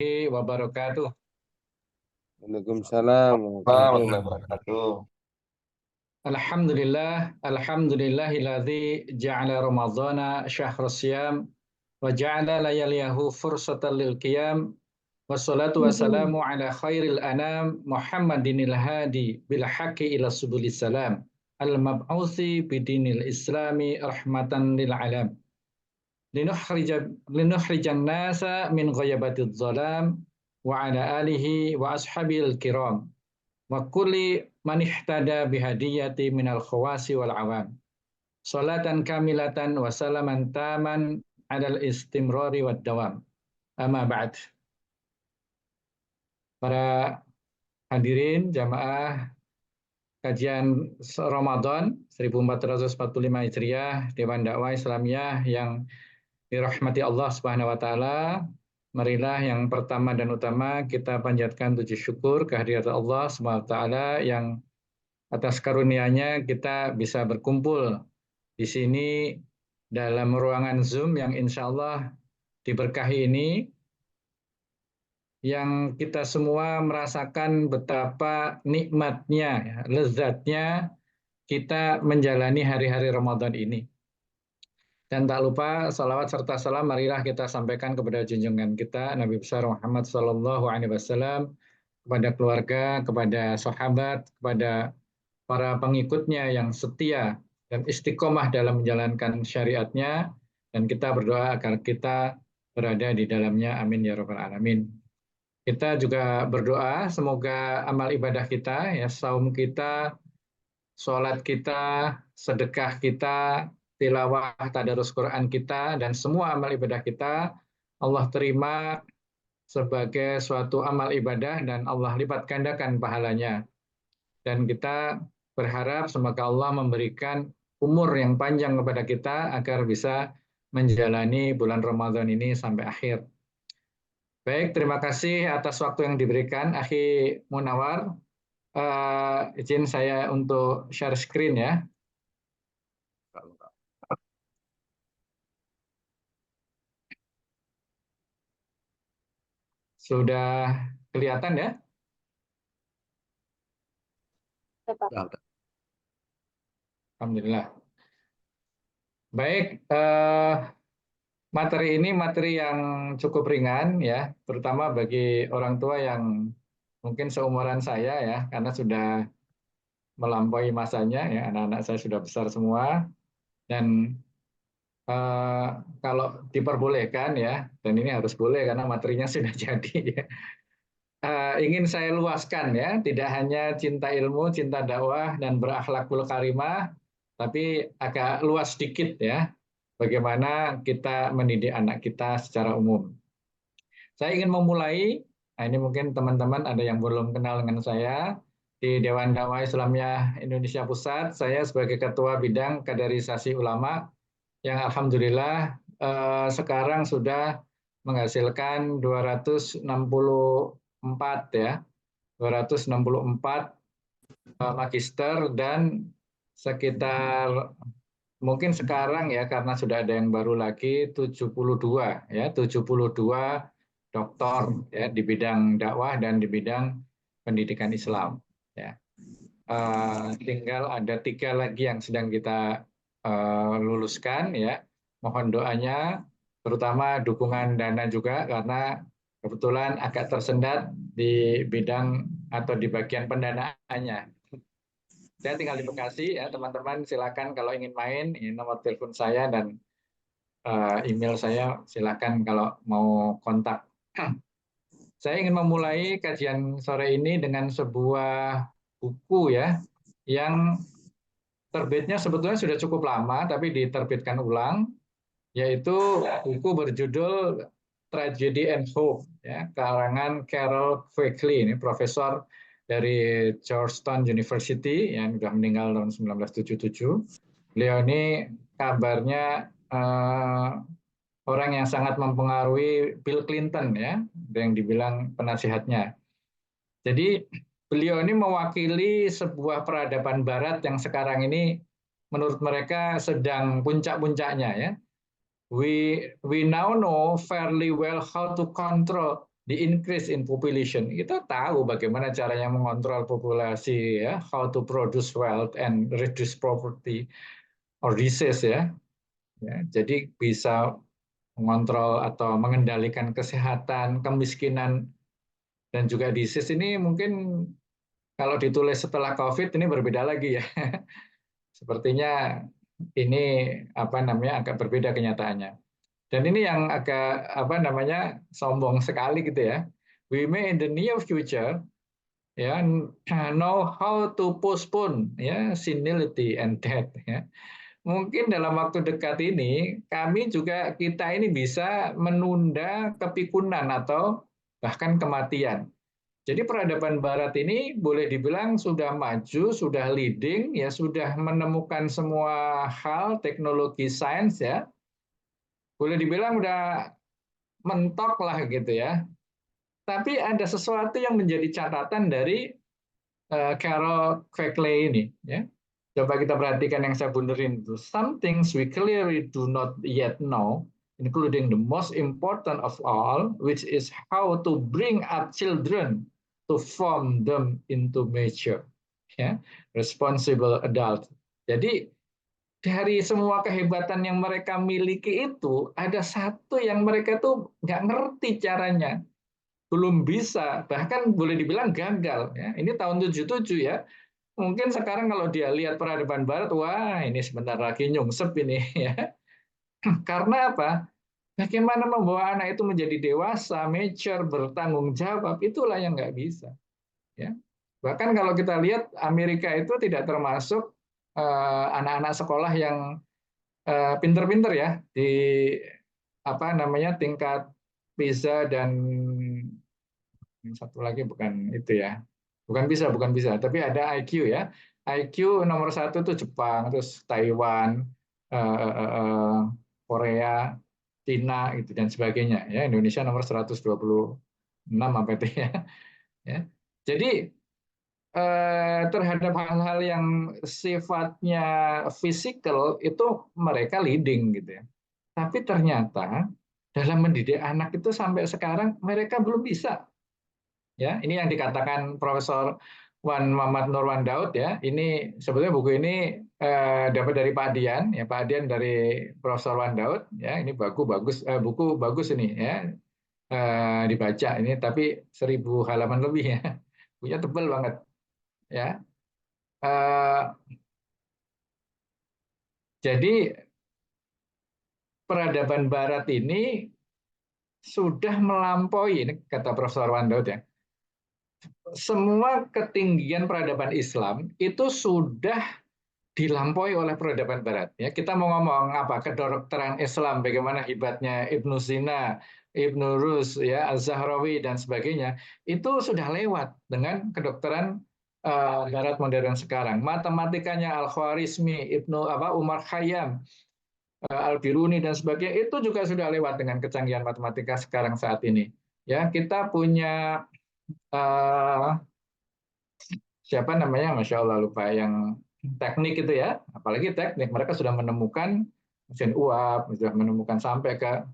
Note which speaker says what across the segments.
Speaker 1: Wabarakatuh.
Speaker 2: Waalaikumsalam warahmatullahi
Speaker 3: Warahmatullahi wabarakatuh.
Speaker 1: Alhamdulillahilladzi ja'ala Ramadhana syahrus siyam wa ja'ala layaliyahu fursatan lil qiyam wassalatu wassalamu ala khairil anam Muhammadinil hadi bil haqqi ila subulis salam al mab'uthi bidinil islami rahmatan lil alam linukhrijan nasa min ghayabatidz zalam wa ala alihi wa ashabil kiram wa kulli man ihtada bihadiyati minal khawasi wal awam. Salatan kamilatan wa salaman taman alal istimrari wad dawam. Amma ba'd. Para hadirin jamaah kajian Ramadan 1445 Hijriah Dewan Dakwah Islamiyah yang dirahmati Allah Subhanahu wa taala. Marilah yang pertama dan utama kita panjatkan puji syukur kehadirat Allah Subhanahu wa taala yang atas karunia-Nya kita bisa berkumpul di sini dalam ruangan Zoom yang insya Allah diberkahi ini, yang kita semua merasakan betapa nikmatnya, lezatnya kita menjalani hari-hari Ramadan ini. Dan tak lupa salawat serta salam marilah kita sampaikan kepada junjungan kita Nabi besar Muhammad SAW, kepada keluarga, kepada sahabat, kepada para pengikutnya yang setia dan istiqomah dalam menjalankan syariatnya, dan kita berdoa agar kita berada di dalamnya. Amin ya rabbal alamin. Kita juga berdoa semoga amal ibadah kita, ya, saum kita, sholat kita, sedekah kita, tilawah tadarus Quran kita, dan semua amal ibadah kita Allah terima sebagai suatu amal ibadah dan Allah lipat gandakan pahalanya. Dan kita berharap semoga Allah memberikan umur yang panjang kepada kita agar bisa menjalani bulan Ramadan ini sampai akhir. Baik, terima kasih atas waktu yang diberikan, Akhi Munawar. Izin saya untuk share screen ya. Sudah kelihatan ya? Alhamdulillah. Baik, materi ini materi yang cukup ringan ya, terutama bagi orang tua yang mungkin seumuran saya ya, karena sudah melampaui masanya ya, anak-anak saya sudah besar semua, dan kalau diperbolehkan ya, dan ini harus boleh karena materinya sudah jadi ya, ingin saya luaskan ya, tidak hanya cinta ilmu, cinta dakwah, dan berakhlakul karimah, tapi agak luas sedikit ya, bagaimana kita mendidik anak kita secara umum. Saya ingin memulai, nah ini mungkin teman-teman ada yang belum kenal dengan saya, di Dewan Dakwah Islamiyah Indonesia Pusat, saya sebagai Ketua Bidang Kaderisasi Ulama, yang alhamdulillah sekarang sudah menghasilkan 264 ya, 264 magister, dan sekitar mungkin sekarang ya karena sudah ada yang baru lagi 72 ya, 72 doktor ya di bidang dakwah dan di bidang pendidikan Islam ya. Tinggal ada 3 lagi yang sedang kita luluskan ya. Mohon doanya, terutama dukungan dana juga karena kebetulan agak tersendat di bidang atau di bagian pendanaannya. Saya tinggal di Bekasi ya, teman-teman silakan kalau ingin main, ini nomor telepon saya dan email saya, silakan kalau mau kontak. Saya ingin memulai kajian sore ini dengan sebuah buku ya, yang terbitnya sebetulnya sudah cukup lama tapi diterbitkan ulang, yaitu buku berjudul Tragedy and Hope ya, karangan Carol Quigley, ini profesor dari Georgetown University yang sudah meninggal tahun 1977. Beliau ini kabarnya orang yang sangat mempengaruhi Bill Clinton ya, yang dibilang penasihatnya. Jadi beliau ini mewakili sebuah peradaban barat yang sekarang ini menurut mereka sedang puncak-puncaknya ya. We now know fairly well how to control the increase in population. Kita tahu bagaimana caranya mengontrol populasi, ya, how to produce wealth and reduce poverty or disease, ya. Ya, jadi bisa mengontrol atau mengendalikan kesehatan, kemiskinan, dan juga disease ini mungkin kalau ditulis setelah COVID ini berbeda lagi ya. Sepertinya ini apa namanya agak berbeda kenyataannya. Dan ini yang agak apa namanya sombong sekali gitu ya. We may in the near future ya know how to postpone ya senility and death ya. Mungkin dalam waktu dekat ini kami juga kita ini bisa menunda kepikunan atau bahkan kematian. Jadi peradaban barat ini boleh dibilang sudah maju, sudah leading, ya sudah menemukan semua hal teknologi sains ya. Boleh dibilang udah mentok lah gitu ya. Tapi ada sesuatu yang menjadi catatan dari Carol Quigley ini ya. Coba kita perhatikan yang saya bunderin itu. Some things we clearly do not yet know, including the most important of all, which is how to bring up children to form them into mature, ya, responsible adult. Jadi dari semua kehebatan yang mereka miliki itu, ada satu yang mereka tuh nggak ngerti caranya, belum bisa, bahkan boleh dibilang gagal. Ya. Ini tahun 77 ya. Mungkin sekarang kalau dia lihat peradaban Barat, wah ini sebentar lagi nyungsep ini ya. Karena apa? Bagaimana membawa anak itu menjadi dewasa, mature, bertanggung jawab, itulah yang nggak bisa. Ya. Bahkan kalau kita lihat Amerika itu tidak termasuk anak-anak sekolah yang pinter-pinter ya di apa namanya tingkat PISA dan satu lagi bukan itu ya, bukan bisa, tapi ada IQ ya. IQ nomor satu itu Jepang, terus Taiwan, Korea, Cina, gitu dan sebagainya. Ya, Indonesia nomor 126 apa itu ya. Ya. Jadi terhadap hal-hal yang sifatnya fisikal itu mereka leading gitu ya. Tapi ternyata dalam mendidik anak itu sampai sekarang mereka belum bisa. Ya, ini yang dikatakan Profesor Wan Muhammad Nurwan Daud ya. Ini sebetulnya buku ini dapat dari Pak Adian ya, Pak Adian dari Profesor Wan Daud ya. Ini buku bagus ini ya. Dibaca ini tapi 1.000 halaman lebih ya. Bukunya tebal banget ya. Eh, jadi peradaban Barat ini sudah melampaui, ini kata Profesor Wan Daud ya, semua ketinggian peradaban Islam itu sudah dilampaui oleh peradaban Barat. Ya, kita mau ngomong apa? Kedokteran Islam, bagaimana hebatnya Ibnu Sina, Ibnu Rus, ya, Az-Zahrawi dan sebagainya, itu sudah lewat dengan kedokteran Barat modern sekarang. Matematikanya Al-Khwarizmi, Umar Khayyam, Al-Biruni dan sebagainya itu juga sudah lewat dengan kecanggihan matematika sekarang saat ini. Ya, kita punya uh, siapa namanya, Masya Allah lupa, yang teknik itu ya, apalagi teknik, mereka sudah menemukan mesin uap, sudah menemukan sampai ke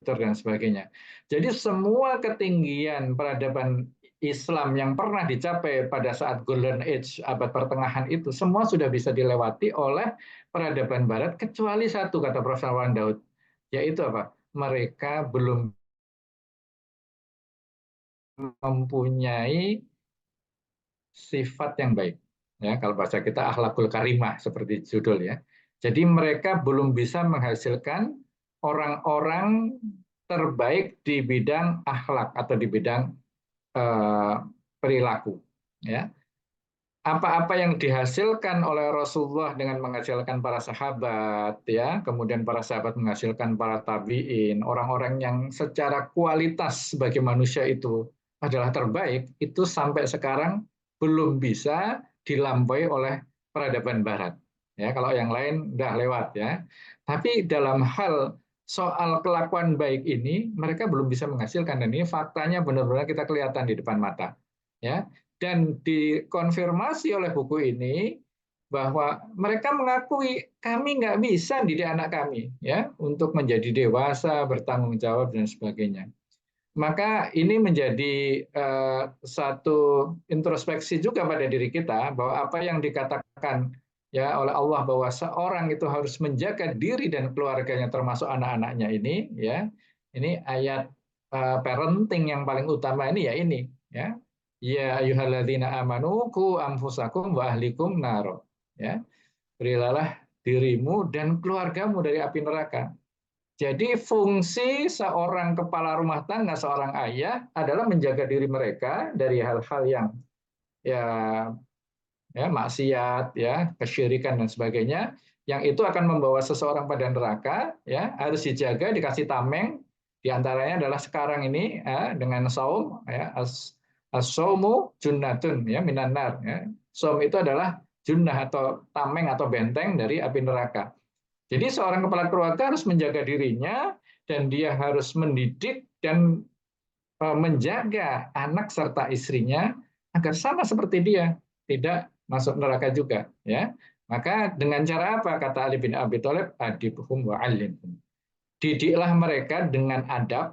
Speaker 1: dan sebagainya. Jadi semua ketinggian peradaban Islam yang pernah dicapai pada saat Golden Age abad pertengahan itu semua sudah bisa dilewati oleh peradaban Barat kecuali satu kata Profesor Wan Daud, yaitu apa? Mereka belum mempunyai sifat yang baik. Ya, kalau bahasa kita akhlakul karimah seperti judul ya. Jadi mereka belum bisa menghasilkan orang-orang terbaik di bidang akhlak atau di bidang eh, perilaku. Ya, apa-apa yang dihasilkan oleh Rasulullah dengan menghasilkan para sahabat, ya, kemudian para sahabat menghasilkan para tabiin, orang-orang yang secara kualitas sebagai manusia itu adalah terbaik, itu sampai sekarang belum bisa dilampaui oleh peradaban Barat. Ya, kalau yang lain udah lewat ya. Tapi dalam hal soal kelakuan baik ini mereka belum bisa menghasilkan dan ini faktanya benar-benar kita kelihatan di depan mata. Ya, dan dikonfirmasi oleh buku ini bahwa mereka mengakui kami nggak bisa didik anak kami ya untuk menjadi dewasa, bertanggung jawab dan sebagainya. maka ini menjadi satu introspeksi juga pada diri kita bahwa apa yang dikatakan ya oleh Allah bahwa seorang itu harus menjaga diri dan keluarganya termasuk anak-anaknya ini ya. Ini ayat parenting yang paling utama ini ya ini ya. Ya ayyuhalladzina amanu qu anfusakum wa ahlikum naro ya. Berilalah dirimu dan keluargamu dari api neraka. Jadi fungsi seorang kepala rumah tangga, seorang ayah adalah menjaga diri mereka dari hal-hal yang ya, ya maksiat, ya kesyirikan dan sebagainya, yang itu akan membawa seseorang pada neraka, ya harus dijaga, dikasih tameng. Di antaranya adalah sekarang ini ya, dengan saum, ya as-saumu junnatun, ya minanar. Ya. Saum itu adalah junnah atau tameng atau benteng dari api neraka. Jadi seorang kepala keluarga harus menjaga dirinya dan dia harus mendidik dan menjaga anak serta istrinya agar sama seperti dia, tidak masuk neraka juga, ya. Maka dengan cara apa kata Ali bin Abi Thalib, adibhum wa alimhum. Didiklah mereka dengan adab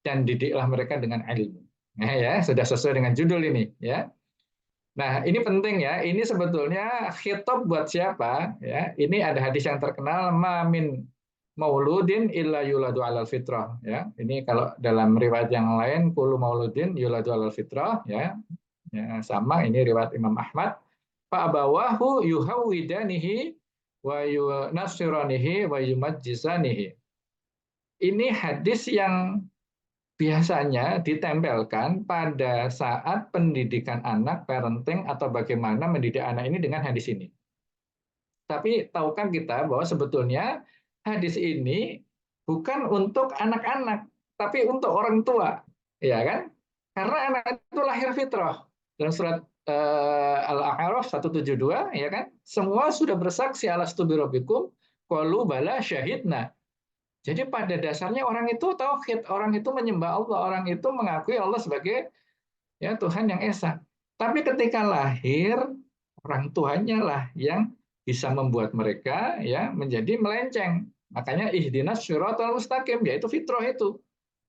Speaker 1: dan didiklah mereka dengan ilmu. Nah, ya, sudah sesuai dengan judul ini, ya. Nah, ini penting ya. Ini sebetulnya khitab buat siapa? Ya, ini ada hadis yang terkenal, mamin mauludin illa yuladu alal fitrah. Ya, ini kalau dalam riwayat yang lain, kullu mauludin yuladu alal fitrah. Ya, ya sama. Ini riwayat Imam Ahmad. Fa abawahu yuhawidanihi wa yunasiranihi wa yumajjisanihi. Ini hadis yang biasanya ditempelkan pada saat pendidikan anak, parenting, atau bagaimana mendidik anak ini dengan hadis ini. Tapi tahukah kita bahwa sebetulnya hadis ini bukan untuk anak-anak, tapi untuk orang tua, ya kan? Karena anak itu lahir fitrah. Dalam surat Al-A'raf 172, ya kan? Semua sudah bersaksi alastu birabbikum qalu bala syahidna. Jadi pada dasarnya orang itu tauhid, orang itu menyembah Allah, orang itu mengakui Allah sebagai ya Tuhan yang esa. Tapi ketika lahir, orang tuanya lah yang bisa membuat mereka ya menjadi melenceng. Makanya ihdinas syiratal mustaqim, yaitu fitrah itu.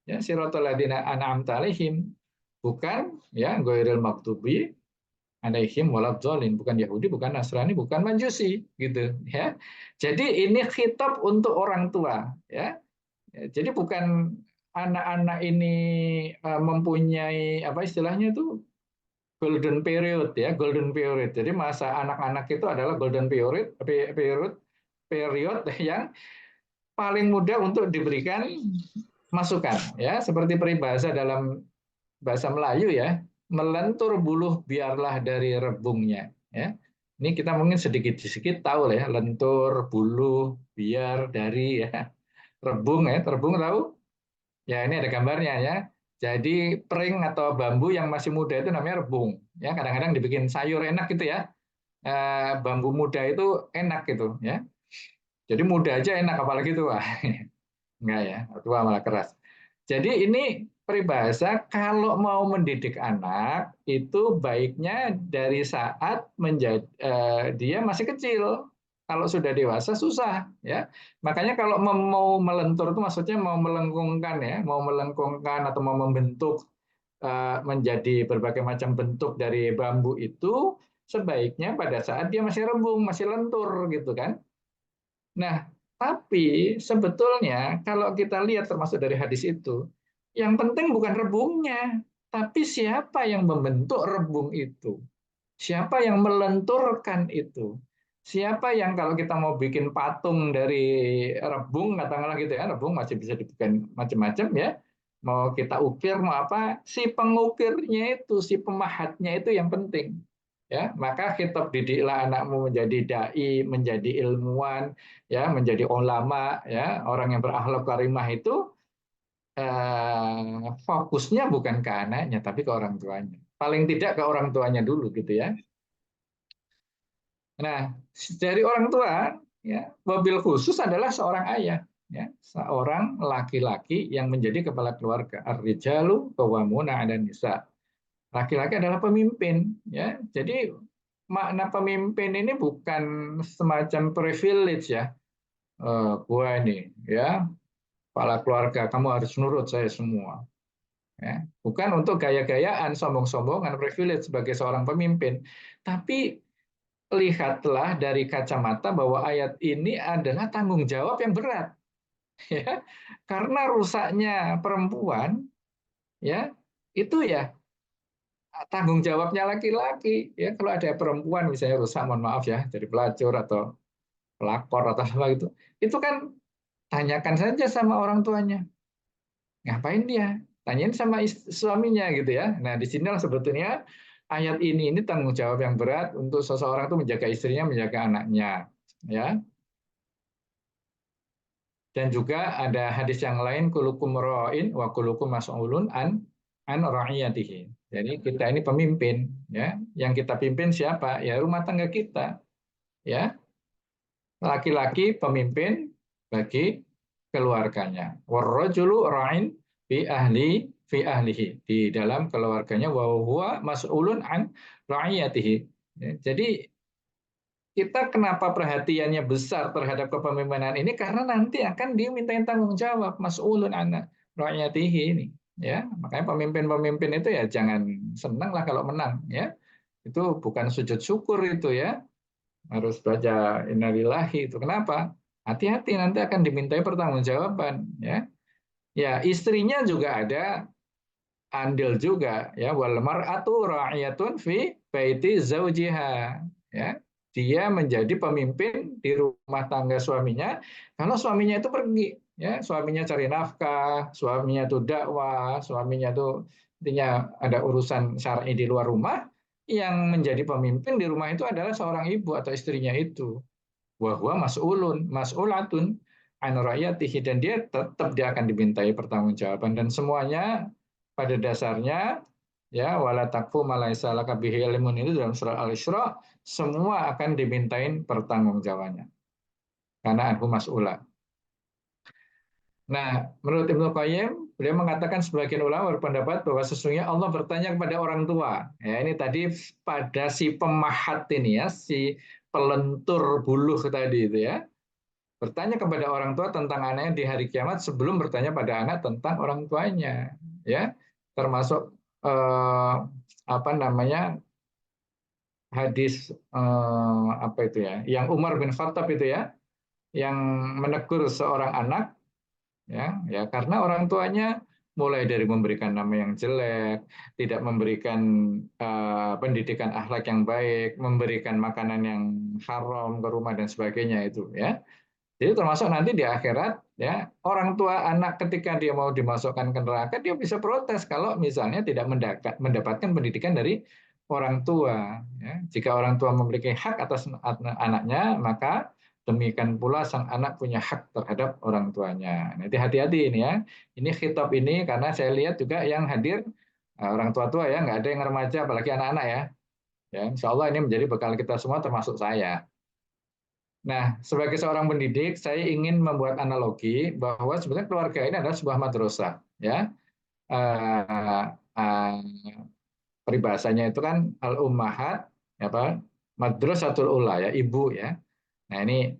Speaker 1: Ya, siratal ladzina an'amta alaihim. Bukan ya ghairil maghdubi alaihim waladhdallin, bukan Yahudi, bukan Nasrani, bukan Majusi gitu ya. Jadi ini khitab untuk orang tua ya. Jadi bukan anak-anak ini mempunyai apa istilahnya itu golden period ya, golden period. Jadi masa anak-anak itu adalah golden period yang paling mudah untuk diberikan masukan ya, seperti peribahasa dalam bahasa Melayu ya, melentur buluh biarlah dari rebungnya ya. Ini kita mungkin sedikit-sedikit tahu lah ya, lentur buluh biar dari ya. Rebung ya, rebung tahu? Ya, ini ada gambarnya ya. Jadi pring atau bambu yang masih muda itu namanya rebung. Ya, kadang-kadang dibikin sayur enak gitu ya. Bambu muda itu enak gitu ya. Jadi muda aja enak apalagi tua. Enggak ya, tua malah keras. Jadi ini peribahasa kalau mau mendidik anak itu baiknya dari saat dia masih kecil. Kalau sudah dewasa susah ya. Makanya kalau mau melentur itu maksudnya mau melengkungkan ya, mau melengkungkan atau mau membentuk menjadi berbagai macam bentuk dari bambu itu sebaiknya pada saat dia masih rebung, masih lentur gitu kan. Nah, tapi sebetulnya kalau kita lihat termasuk dari hadis itu, yang penting bukan rebungnya, tapi siapa yang membentuk rebung itu. Siapa yang melenturkan itu. Siapa yang kalau kita mau bikin patung dari rebung, katakanlah gitu ya, rebung masih bisa dibikin macam-macam ya. Mau kita ukir, mau apa, si pengukirnya itu, si pemahatnya itu yang penting. Ya, maka kitab didiklah anakmu menjadi dai, menjadi ilmuwan, ya, menjadi ulama, ya, orang yang berakhlak karimah itu fokusnya bukan ke anaknya, tapi ke orang tuanya. Paling tidak ke orang tuanya dulu, gitu ya. Nah, dari orang tua, ya, wabil khusus adalah seorang ayah, ya, seorang laki-laki yang menjadi kepala keluarga. Ar-rijalu qawwamuna 'alan nisa. Laki-laki adalah pemimpin, ya. Jadi makna pemimpin ini bukan semacam privilege ya. Gua ini, ya, kepala keluarga, kamu harus nurut saya semua. Ya. Bukan untuk gaya-gayaan, sombong-sombongan, privilege sebagai seorang pemimpin. Tapi lihatlah dari kacamata bahwa ayat ini adalah tanggung jawab yang berat. Ya. Karena rusaknya perempuan, ya itu ya tanggung jawabnya laki-laki. Ya, kalau ada perempuan misalnya rusak, mohon maaf ya, jadi pelacur atau pelakor atau apa itu kan tanyakan saja sama orang tuanya. Ngapain dia? Tanyain sama suaminya gitu ya. Nah, di sinilah sebetulnya ayat ini tanggung jawab yang berat untuk seseorang itu menjaga istrinya, menjaga anaknya, ya. Dan juga ada hadis yang lain, kulukum ra'in wa kulukum mas'ulun an ra'iyatihi. Jadi kita ini pemimpin, ya. Yang kita pimpin siapa? Ya rumah tangga kita, ya. Laki-laki pemimpin bagi keluarganya. Warrajulu ra'in fi ahlihi, di dalam keluarganya, wa huwa mas'ulun an ra'iyatihi. Ya, jadi kita kenapa perhatiannya besar terhadap kepemimpinan ini, karena nanti akan dimintain tanggung jawab, mas'ulun an ra'iyatihi ini, ya. Makanya pemimpin-pemimpin itu ya jangan senang lah kalau menang, ya. Itu bukan sujud syukur itu, ya. Harus baca innalillahi itu. Kenapa? Hati-hati nanti akan dimintai pertanggungjawaban, ya. Ya, istrinya juga ada andil juga, ya. Wal mar'atu ra'iyatun fi baiti zaujiha, ya. Dia menjadi pemimpin di rumah tangga suaminya kalau suaminya itu pergi, ya. Suaminya cari nafkah, suaminya itu dakwah, suaminya itu intinya ada urusan syar'i di luar rumah, yang menjadi pemimpin di rumah itu adalah seorang ibu atau istrinya itu. Wahwa mas'ulatun an ra'iyatihi, dan dia akan dimintai pertanggungjawaban, dan semuanya pada dasarnya, ya, wala takfu ma laisa laka bihi ilmun, itu dalam surah Al-Isra, semua akan dimintain pertanggungjawabannya karena anhu mas'ula. Nah, menurut Ibnu Qayyim, beliau mengatakan sebagian ulama berpendapat bahwa sesungguhnya Allah bertanya kepada orang tua. Ya, ini tadi pada si pemahat ini, ya, si pelentur buluh tadi itu, ya. Bertanya kepada orang tua tentang anaknya di hari kiamat sebelum bertanya pada anak tentang orang tuanya, ya. Termasuk apa namanya, hadis apa itu ya, yang Umar bin Khattab itu, ya, yang menegur seorang anak, ya, ya, karena orang tuanya mulai dari memberikan nama yang jelek, tidak memberikan pendidikan akhlak yang baik, memberikan makanan yang haram ke rumah dan sebagainya itu, ya. Jadi termasuk nanti di akhirat, ya, orang tua anak ketika dia mau dimasukkan ke neraka, dia bisa protes kalau misalnya tidak mendapatkan pendidikan dari orang tua. Ya. Jika orang tua memiliki hak atas anaknya, maka demikian pula sang anak punya hak terhadap orang tuanya. Nanti hati-hati ini, ya. Ini khitab ini karena saya lihat juga yang hadir orang tua-tua, ya, nggak ada yang remaja, apalagi anak-anak, ya. Ya, insya Allah ini menjadi bekal kita semua termasuk saya. Nah, sebagai seorang pendidik, saya ingin membuat analogi bahwa sebenarnya keluarga ini adalah sebuah madrasah, ya. Eh, eh, Peribahasanya itu kan al-ummahat, apa, madrasatul ula, ya, ibu, ya. Nah, ini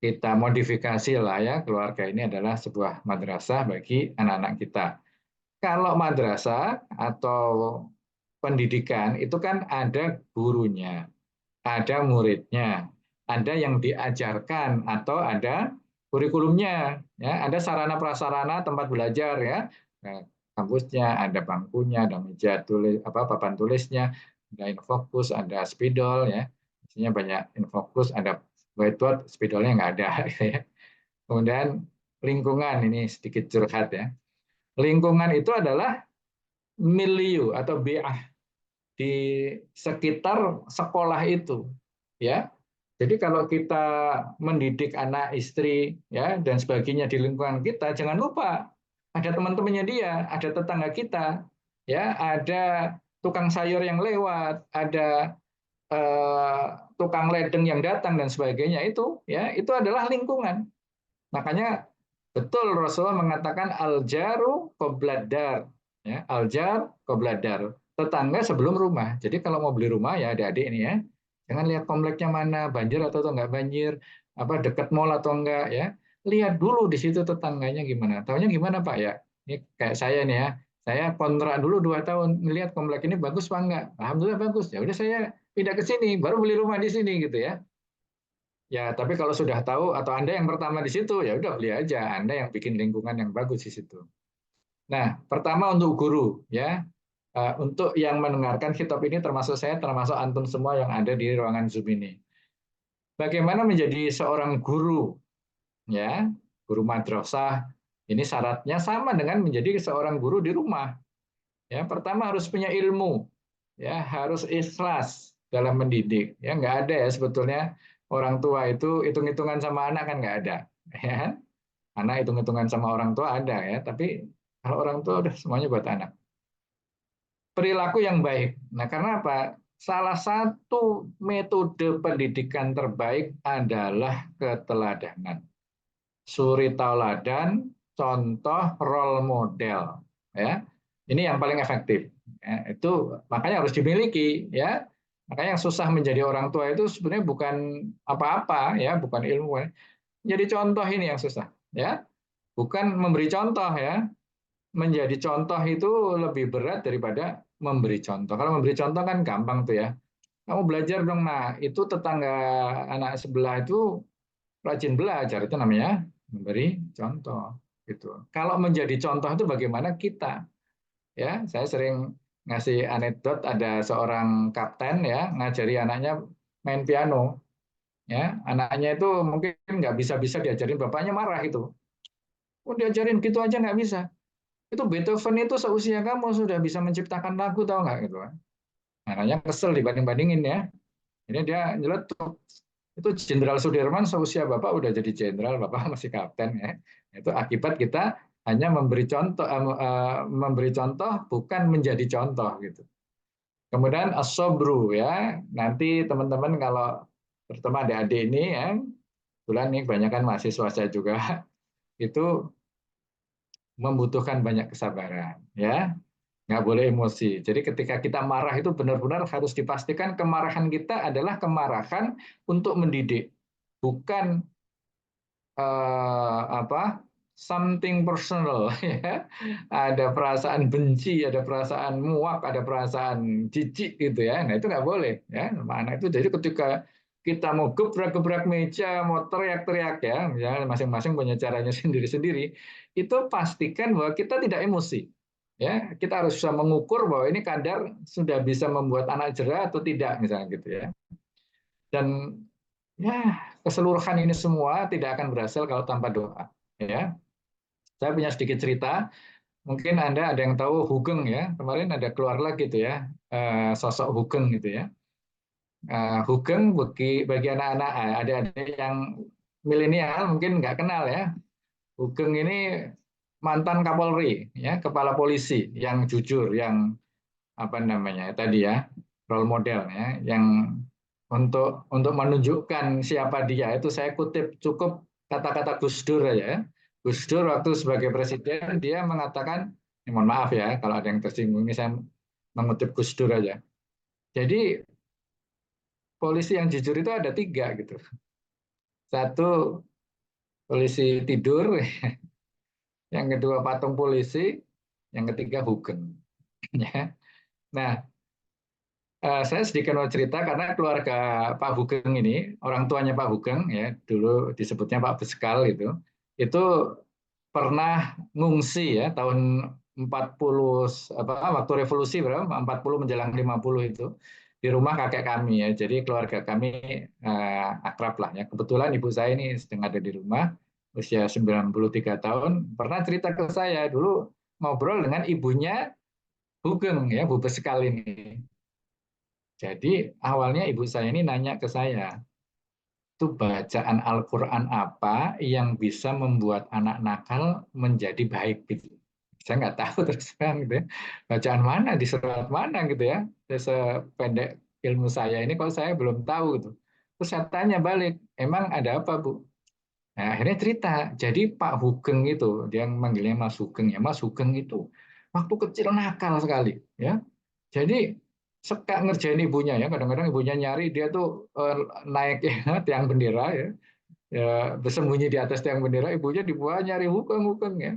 Speaker 1: kita modifikasi lah, ya, keluarga ini adalah sebuah madrasah bagi anak-anak kita. Kalau madrasah atau pendidikan itu kan ada gurunya, ada muridnya, ada yang diajarkan atau ada kurikulumnya, ya, ada sarana prasarana tempat belajar, ya. Nah, kampusnya ada bangkunya, ada meja tulis, apa, papan tulisnya, ada infokus, ada spidol, ya. Isinya banyak infokus, ada whiteboard, spidolnya nggak ada. Ya. Kemudian lingkungan, ini sedikit curhat, ya. Lingkungan itu adalah milieu atau bi'ah di sekitar sekolah itu, ya. Jadi kalau kita mendidik anak, istri, ya, dan sebagainya di lingkungan kita, jangan lupa ada teman-temannya dia, ada tetangga kita, ya, ada tukang sayur yang lewat, ada tukang ledeng yang datang dan sebagainya itu, ya, itu adalah lingkungan. Makanya betul Rasulullah mengatakan al-jaru qobladar, ya, al-jar qobladar, tetangga sebelum rumah. Jadi kalau mau beli rumah, ya, adik-adik ini, ya, jangan lihat kompleknya mana, banjir atau enggak banjir, apa dekat mall atau enggak, ya. Lihat dulu di situ tetangganya gimana. Taunya gimana Pak, ya? Ini kayak saya nih, ya. Saya kontrak dulu 2 tahun, ngelihat komplek ini bagus apa enggak. Alhamdulillah bagus. Ya udah saya pindah ke sini, baru beli rumah di sini gitu ya. Ya, tapi kalau sudah tahu atau Anda yang pertama di situ, ya udah beli aja. Anda yang bikin lingkungan yang bagus di situ. Nah, pertama untuk guru ya. Untuk yang mendengarkan kitab ini termasuk saya, termasuk antum semua yang ada di ruangan Zoom ini. Bagaimana menjadi seorang guru ya, guru madrasah. Ini syaratnya sama dengan menjadi seorang guru di rumah. Ya, pertama harus punya ilmu, ya harus ikhlas dalam mendidik. Ya nggak ada ya sebetulnya orang tua itu hitung-hitungan sama anak kan nggak ada. Ya, anak hitung-hitungan sama orang tua ada ya, tapi kalau orang tua udah semuanya buat anak. Perilaku yang baik. Nah, karena apa? Salah satu metode pendidikan terbaik adalah keteladanan. Suri tauladan, contoh, role model. Ya, ini yang paling efektif. Ya, itu makanya harus dimiliki. Ya, makanya yang susah menjadi orang tua itu sebenarnya bukan apa-apa, ya, bukan ilmu. Ya. Jadi contoh ini yang susah. Ya, bukan memberi contoh ya. Menjadi contoh itu lebih berat daripada memberi contoh. Kalau memberi contoh kan gampang tuh ya. Kamu belajar dong, nah itu tetangga anak sebelah itu rajin belajar, itu namanya memberi contoh. Gitu. Kalau menjadi contoh itu bagaimana kita? Ya, saya sering ngasih anekdot ada seorang kapten ya ngajari anaknya main piano. Ya, anaknya itu mungkin nggak bisa-bisa diajarin, bapaknya marah itu. Oh, diajarin gitu aja nggak bisa. Itu Beethoven itu seusia kamu sudah bisa menciptakan lagu, tahu nggak gitu kan? Makanya kesel dibanding-bandingin ya. Ini dia nyeletuk. Itu Jenderal Sudirman seusia Bapak udah jadi jenderal, Bapak masih kapten ya. Itu akibat kita hanya memberi contoh bukan menjadi contoh gitu. Kemudian asobru ya. Nanti teman-teman kalau terutama adik-adik ini ya, kebetulan nih kebanyakan mahasiswa saya juga itu membutuhkan banyak kesabaran ya, nggak boleh emosi. Jadi ketika kita marah itu benar-benar harus dipastikan kemarahan kita adalah kemarahan untuk mendidik, bukan apa something personal ya. Ada perasaan benci, ada perasaan muak, ada perasaan jijik gitu ya. Nah itu nggak boleh ya sama anak itu. Jadi ketika kita mau gebrak-gebrak meja, mau teriak-teriak ya masing-masing punya caranya sendiri-sendiri. Itu pastikan bahwa kita tidak emosi. Ya, kita harus bisa mengukur bahwa ini kadar sudah bisa membuat anak jerah atau tidak misalnya gitu ya. Dan ya, keseluruhan ini semua tidak akan berhasil kalau tanpa doa. Ya, saya punya sedikit cerita. Mungkin Anda ada yang tahu Hugeng ya. Kemarin ada keluar lagi gitu ya, sosok Hugeng gitu ya. Hugeng bagi anak-anak, ada yang milenial mungkin nggak kenal ya. Hugeng ini mantan Kapolri, ya, kepala polisi yang jujur, yang apa namanya tadi ya, role model ya, yang untuk menunjukkan siapa dia itu saya kutip cukup kata-kata Gus Dur aja ya. Gus Dur waktu sebagai presiden dia mengatakan, mohon maaf ya kalau ada yang tersinggung ini saya mengutip Gus Dur aja. Jadi polisi yang jujur itu ada 3 gitu. Satu polisi tidur, yang kedua patung polisi, yang ketiga Hugeng. Ya. Nah, saya sedikit mau cerita karena keluarga Pak Hugeng ini, orang tuanya Pak Hugeng ya, dulu disebutnya Pak Beskal itu pernah ngungsi ya tahun 40 apa waktu revolusi berapa 40 menjelang 50 itu di rumah kakek kami ya. Jadi keluarga kami akrab lah ya. Kebetulan ibu saya ini sedang ada di rumah usia 93 tahun, pernah cerita ke saya dulu ngobrol dengan ibunya Hugeng ya, Bu Beskal ini. Jadi awalnya ibu saya ini nanya ke saya, itu bacaan Al-Quran apa yang bisa membuat anak nakal menjadi baik gitu. Saya nggak tahu terus terang gitu ya. Bacaan mana di surat mana gitu ya. Sependek ilmu saya ini kalau saya belum tahu gitu. Terus saya tanya balik, emang ada apa Bu? Nah, akhirnya cerita. Jadi Pak Hugeng itu, dia manggilnya Mas Hugeng ya. Mas Hugeng itu waktu kecil nakal sekali ya. Jadi suka ngerjain ibunya ya. Kadang-kadang ibunya nyari dia tuh naik ya, tiang bendera ya, bersembunyi di atas tiang bendera. Ibunya di bawah nyari hukeng-hukeng ya.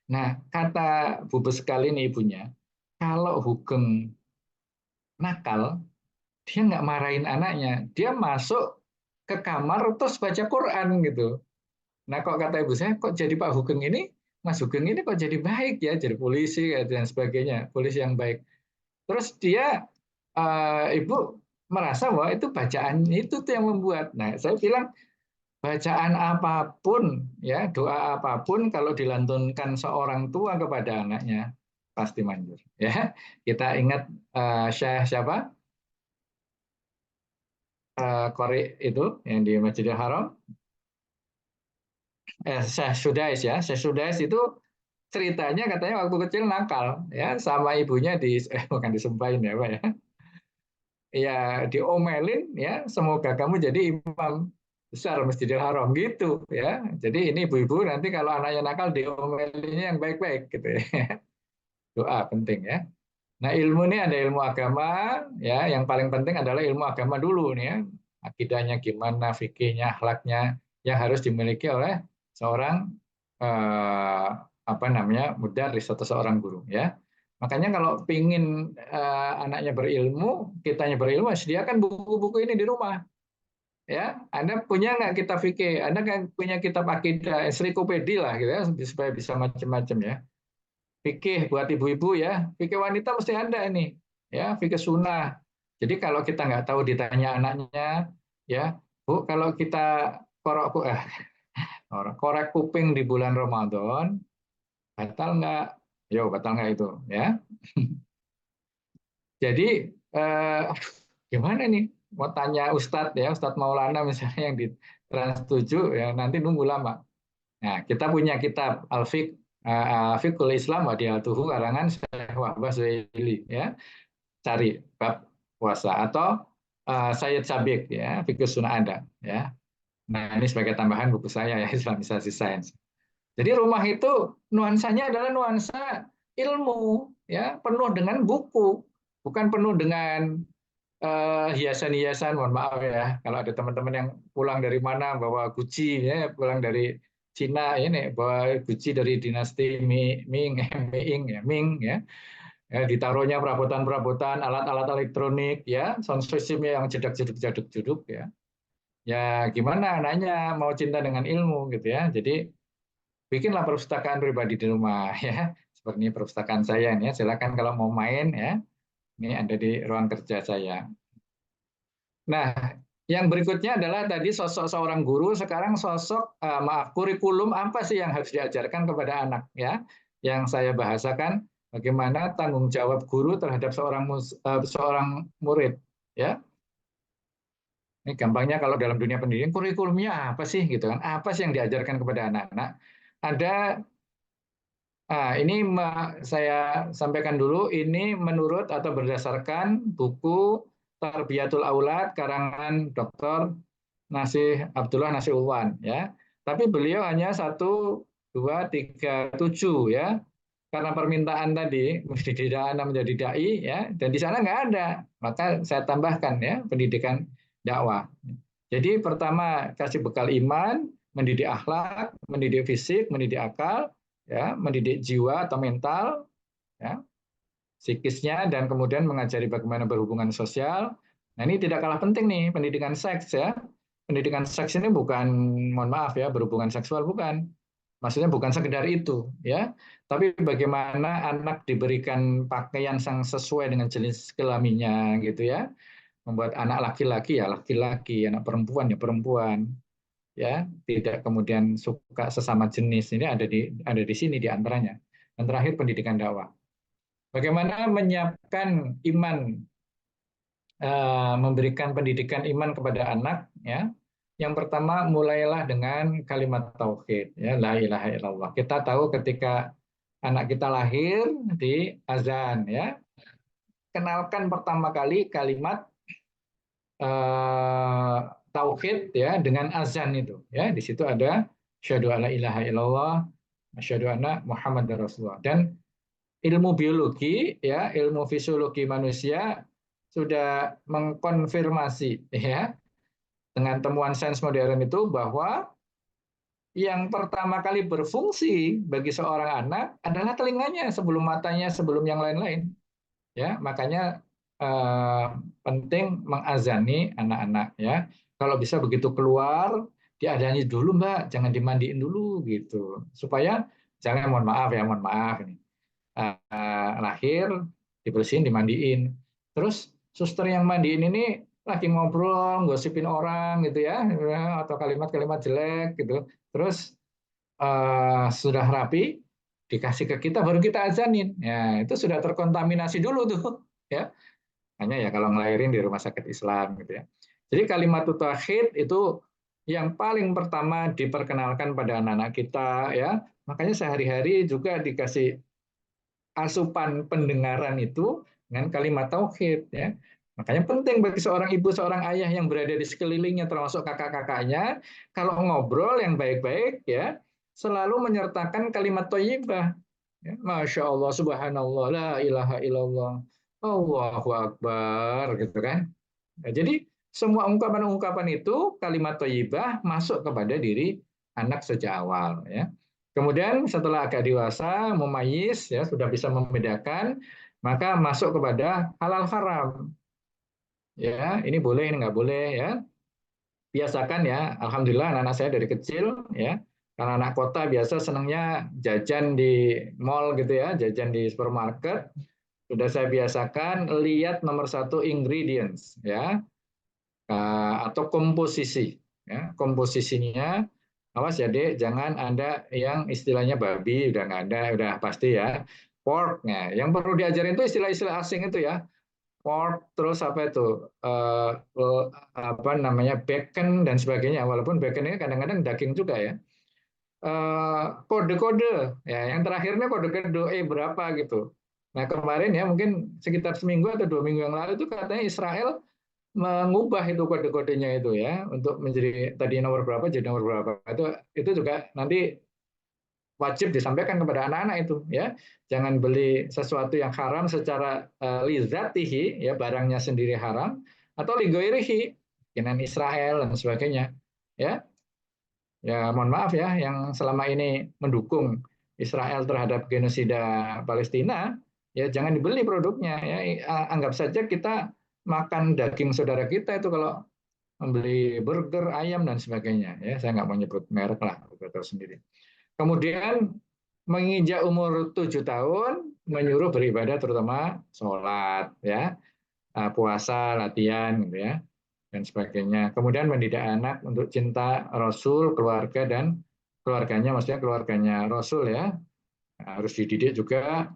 Speaker 1: Nah, kata Bu sekali nih ibunya, kalau Hugeng nakal, dia nggak marahin anaknya, dia masuk ke kamar terus baca Quran gitu. Nah, kok kata ibu saya, kok jadi Pak Hugeng ini, Mas Hugeng ini kok jadi baik ya, jadi polisi dan sebagainya, polisi yang baik. Terus dia, ibu merasa bahwa itu bacaan itu tuh yang membuat. Nah, saya bilang bacaan apapun, ya doa apapun kalau dilantunkan seorang tua kepada anaknya pasti manjur. Ya, kita ingat Syekh siapa? Qori itu yang di Masjidil Haram, Syekh Sudais ya. Syekh Sudais itu ceritanya katanya waktu kecil nakal ya sama ibunya bukan disumpahin ya Pak ya. Ya diomelin ya semoga kamu jadi imam besar Masjidil Haram gitu ya. Jadi ini ibu-ibu nanti kalau anaknya nakal diomelinnya yang baik-baik gitu ya. Doa penting ya. Nah, ilmu ini ada ilmu agama, ya. Yang paling penting adalah ilmu agama dulu nih ya. Akidahnya gimana, fikihnya, akhlaknya yang harus dimiliki oleh seorang apa namanya mudarris atau seorang guru ya. Makanya kalau pingin anaknya berilmu, kitanya berilmu, sediakan buku-buku ini di rumah. Ya, Anda punya nggak kitab fikih? Anda nggak punya kitab akidah, ensiklopedia lah gitu ya, supaya bisa macam-macam ya fikih buat ibu-ibu ya, fikih wanita mesti ada ini, ya fikih sunnah. Jadi kalau kita nggak tahu ditanya anaknya, ya Bu, kalau kita korok korek kuping di bulan Ramadan, batal nggak? Yo, batal nggak itu, ya? Jadi gimana nih? Mau tanya Ustadz ya, Ustadz Maulana misalnya yang di Trans 7 ya nanti nunggu lama. Nah, kita punya kitab Al-Fiqh Fiqhul Islam wa Diyatuhu karangan Syekh Wahbah Zuhaili ya. Cari bab puasa atau Sayyid Sabiq ya, Fiqh Sunnah ada ya. Nah, ini sebagai tambahan buku saya ya Islamisasi Sains. Jadi rumah itu nuansanya adalah nuansa ilmu ya, penuh dengan buku, bukan penuh dengan hiasan-hiasan, mohon maaf ya, kalau ada teman-teman yang pulang dari mana bawa Gucci ya, pulang dari Cina ini bawa Gucci dari dinasti Ming, Ming ya, Ming ya, ya ditaruhnya perabotan-perabotan, alat-alat elektronik ya, sound systemnya yang jeduk-jeduk ya. Ya gimana anaknya mau cinta dengan ilmu gitu ya. Jadi bikinlah perpustakaan pribadi di rumah ya. Seperti ini perpustakaan saya ini ya. Silakan kalau mau main ya. Ini ada di ruang kerja saya. Nah, yang berikutnya adalah tadi sosok seorang guru, sekarang sosok maaf kurikulum apa sih yang harus diajarkan kepada anak ya? Yang saya bahasakan bagaimana tanggung jawab guru terhadap seorang murid ya. Ini gampangnya kalau dalam dunia pendidikan kurikulumnya apa sih gitu kan? Apa sih yang diajarkan kepada anak-anak? Ada ini saya sampaikan dulu ini menurut atau berdasarkan buku Tarbiyatul Aulad karangan Dr. Abdullah Nasih Ulwan ya. Tapi beliau hanya 1, 2, 3, 7 ya. Karena permintaan tadi pendidikan anak menjadi dai ya, dan di sana nggak ada, maka saya tambahkan ya pendidikan dakwah. Jadi pertama kasih bekal iman, mendidik akhlak, mendidik fisik, mendidik akal, ya, mendidik jiwa atau mental, ya, psikisnya, dan kemudian mengajari bagaimana berhubungan sosial. Nah ini tidak kalah penting nih pendidikan seks ya. Pendidikan seks ini bukan, mohon maaf ya, berhubungan seksual bukan. Maksudnya bukan sekedar itu ya, tapi bagaimana anak diberikan pakaian yang sesuai dengan jenis kelaminnya gitu ya. Membuat anak laki-laki ya laki-laki, anak perempuan ya perempuan ya, tidak kemudian suka sesama jenis. Ini ada di sini di antaranya. Dan terakhir pendidikan dakwah. Bagaimana menyiapkan iman, memberikan pendidikan iman kepada anak ya. Yang pertama mulailah dengan kalimat tauhid ya, la ilaha illallah. Kita tahu ketika anak kita lahir di azan ya, kenalkan pertama kali kalimat tauhid ya dengan azan itu ya. Di situ ada syahadu alla ilaha illallah, syahadu anna Muhammad Rasulullah. Dan ilmu biologi ya, ilmu fisiologi manusia sudah mengkonfirmasi ya dengan temuan sains modern itu bahwa yang pertama kali berfungsi bagi seorang anak adalah telinganya sebelum matanya, sebelum yang lain-lain. Ya, makanya eh, penting mengazani anak-anak ya. Kalau bisa begitu keluar diadani dulu Mbak, jangan dimandiin dulu gitu. Supaya jangan mohon maaf ini. Lahir dibersihin, dimandiin. Terus suster yang mandiin ini lagi ngobrol, gosipin orang gitu ya, atau kalimat-kalimat jelek gitu. Terus sudah rapi, dikasih ke kita, baru kita azanin. Ya, itu sudah terkontaminasi dulu tuh. Ya, hanya ya kalau ngelahirin di rumah sakit Islam gitu ya. Jadi kalimat tauhid itu yang paling pertama diperkenalkan pada anak-anak kita ya. Makanya sehari-hari juga dikasih asupan pendengaran itu dengan kalimat tauhid ya. Makanya penting bagi seorang ibu, seorang ayah yang berada di sekelilingnya termasuk kakak-kakaknya kalau ngobrol yang baik-baik ya selalu menyertakan kalimat thayyibah. Ya, Masya Allah, Subhanallah, la ilaha illallah, Allahu Akbar, gitu kan. Ya, jadi semua ungkapan-ungkapan itu kalimat thayyibah masuk kepada diri anak sejak awal ya. Kemudian setelah agak dewasa, memayis ya sudah bisa membedakan, maka masuk kepada halal haram. Ya, ini boleh, ini nggak boleh ya. Biasakan ya, alhamdulillah anak-anak saya dari kecil ya. Karena anak kota biasa senangnya jajan di mall gitu ya, jajan di supermarket. Sudah saya biasakan lihat nomor satu ingredients ya, atau komposisi ya, komposisinya awas ya dek, jangan ada yang istilahnya babi, udah nggak ada, udah pasti ya. Porknya yang perlu diajarin itu istilah-istilah asing itu ya, pork, terus apa itu apa namanya bacon dan sebagainya, walaupun bacon ini kadang-kadang daging juga ya. Kode-kode ya, yang terakhirnya kode-kode berapa gitu. Nah kemarin ya mungkin sekitar seminggu atau 2 minggu yang lalu itu katanya Israel mengubah itu kode-kodenya itu ya untuk menjadi tadi nomor berapa jadi nomor berapa, itu juga nanti wajib disampaikan kepada anak-anak itu ya, jangan beli sesuatu yang haram secara lizatihi ya, barangnya sendiri haram, atau ligoirihi kinan Israel dan sebagainya ya. Ya mohon maaf ya yang selama ini mendukung Israel terhadap genosida Palestina ya jangan dibeli produknya ya. Anggap saja kita makan daging saudara kita itu kalau membeli burger, ayam dan sebagainya ya, saya nggak mau nyebut merek lah, tahu sendiri. Kemudian menginjak umur 7 tahun menyuruh beribadah terutama sholat ya, puasa, latihan gitu ya dan sebagainya. Kemudian mendidik anak untuk cinta Rasul, keluarga dan keluarganya, maksudnya keluarganya Rasul ya. Harus dididik juga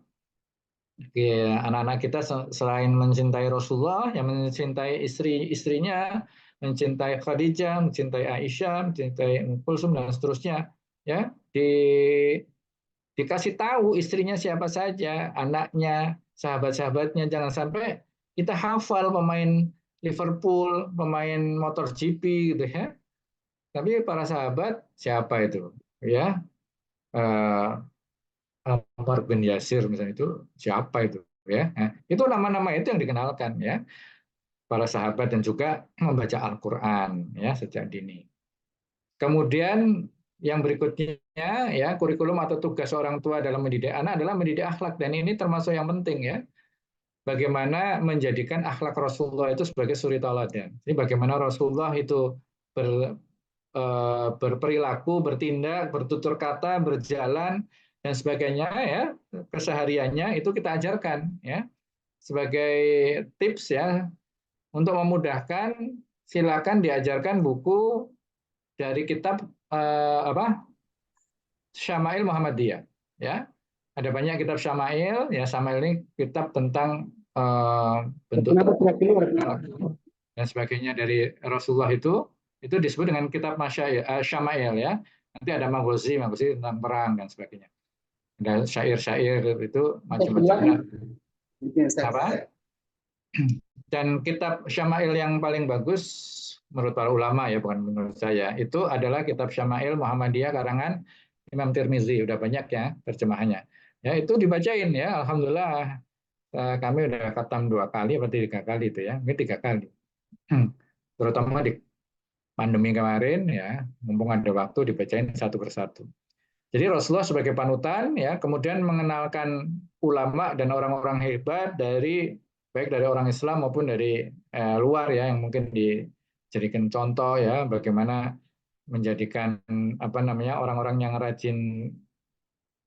Speaker 1: anak-anak kita selain mencintai Rasulullah, yang mencintai istri-istrinya, mencintai Khadijah, mencintai Aisyah, mencintai Kulsum dan seterusnya. Ya, dikasih tahu istrinya siapa saja, anaknya, sahabat-sahabatnya. Jangan sampai kita hafal pemain Liverpool, pemain MotoGP gitu ya. Tapi para sahabat siapa itu? Ya, eh, Ammar bin Yasir misalnya itu siapa itu? Ya, nah, itu nama-nama itu yang dikenalkan ya para sahabat dan juga membaca Al-Quran ya sejak dini. Kemudian yang berikutnya ya kurikulum atau tugas orang tua dalam mendidik anak adalah mendidik akhlak, dan ini termasuk yang penting ya. Bagaimana menjadikan akhlak Rasulullah itu sebagai suri tauladan. Ini bagaimana Rasulullah itu berperilaku, bertindak, bertutur kata, berjalan dan sebagainya ya, kesehariannya itu kita ajarkan ya. Sebagai tips ya untuk memudahkan, silakan diajarkan buku dari kitab apa Syama'il Muhammadiyah ya. Ada banyak kitab Syama'il ya, Syama'il ini kitab tentang bentuk dan sebagainya dari Rasulullah itu disebut dengan kitab Syama'il ya. Nanti ada Maghazi tentang perang dan sebagainya. Ada syair-syair itu macam-macam. Apa? Dan kitab Syama'il yang paling bagus menurut para ulama ya, bukan menurut saya, itu adalah kitab Syama'il Muhammadiyah karangan Imam Tirmizi. Udah banyak ya terjemahannya. Ya itu dibacain ya, alhamdulillah. Kami udah khatam 2 kali atau 3 kali itu ya, mungkin 3 kali. Terutama di pandemi kemarin ya, mumpung ada waktu dibacain satu persatu. Jadi Rasulullah sebagai panutan ya, kemudian mengenalkan ulama dan orang-orang hebat dari baik dari orang Islam maupun dari luar ya, yang mungkin dijadikan contoh ya, bagaimana menjadikan apa namanya orang-orang yang rajin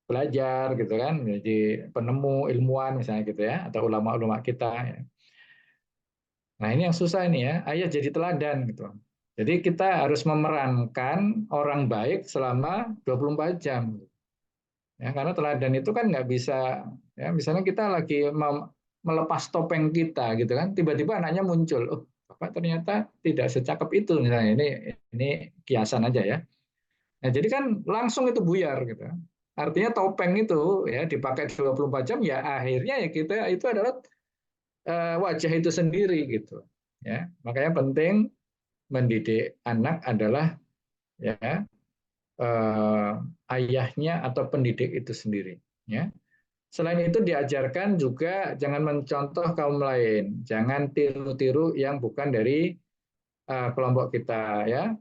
Speaker 1: belajar gitu kan, jadi penemu ilmuwan misalnya gitu ya, atau ulama-ulama kita ya. Nah, ini yang susah ini ya, ayah jadi teladan gitu. Jadi kita harus memerankan orang baik selama 24 jam. Ya, karena teladan itu kan nggak bisa, ya misalnya kita lagi melepas topeng kita gitu kan, tiba-tiba anaknya muncul, oh bapak ternyata tidak secakep itu misalnya, ini kiasan aja ya. Nah, jadi kan langsung itu buyar gitu. Artinya topeng itu ya dipakai 24 jam ya akhirnya ya kita itu adalah wajah itu sendiri gitu. Ya, makanya penting mendidik anak adalah ya eh, ayahnya atau pendidik itu sendiri. Ya. Selain itu diajarkan juga jangan mencontoh kaum lain, jangan tiru-tiru yang bukan dari kelompok kita ya.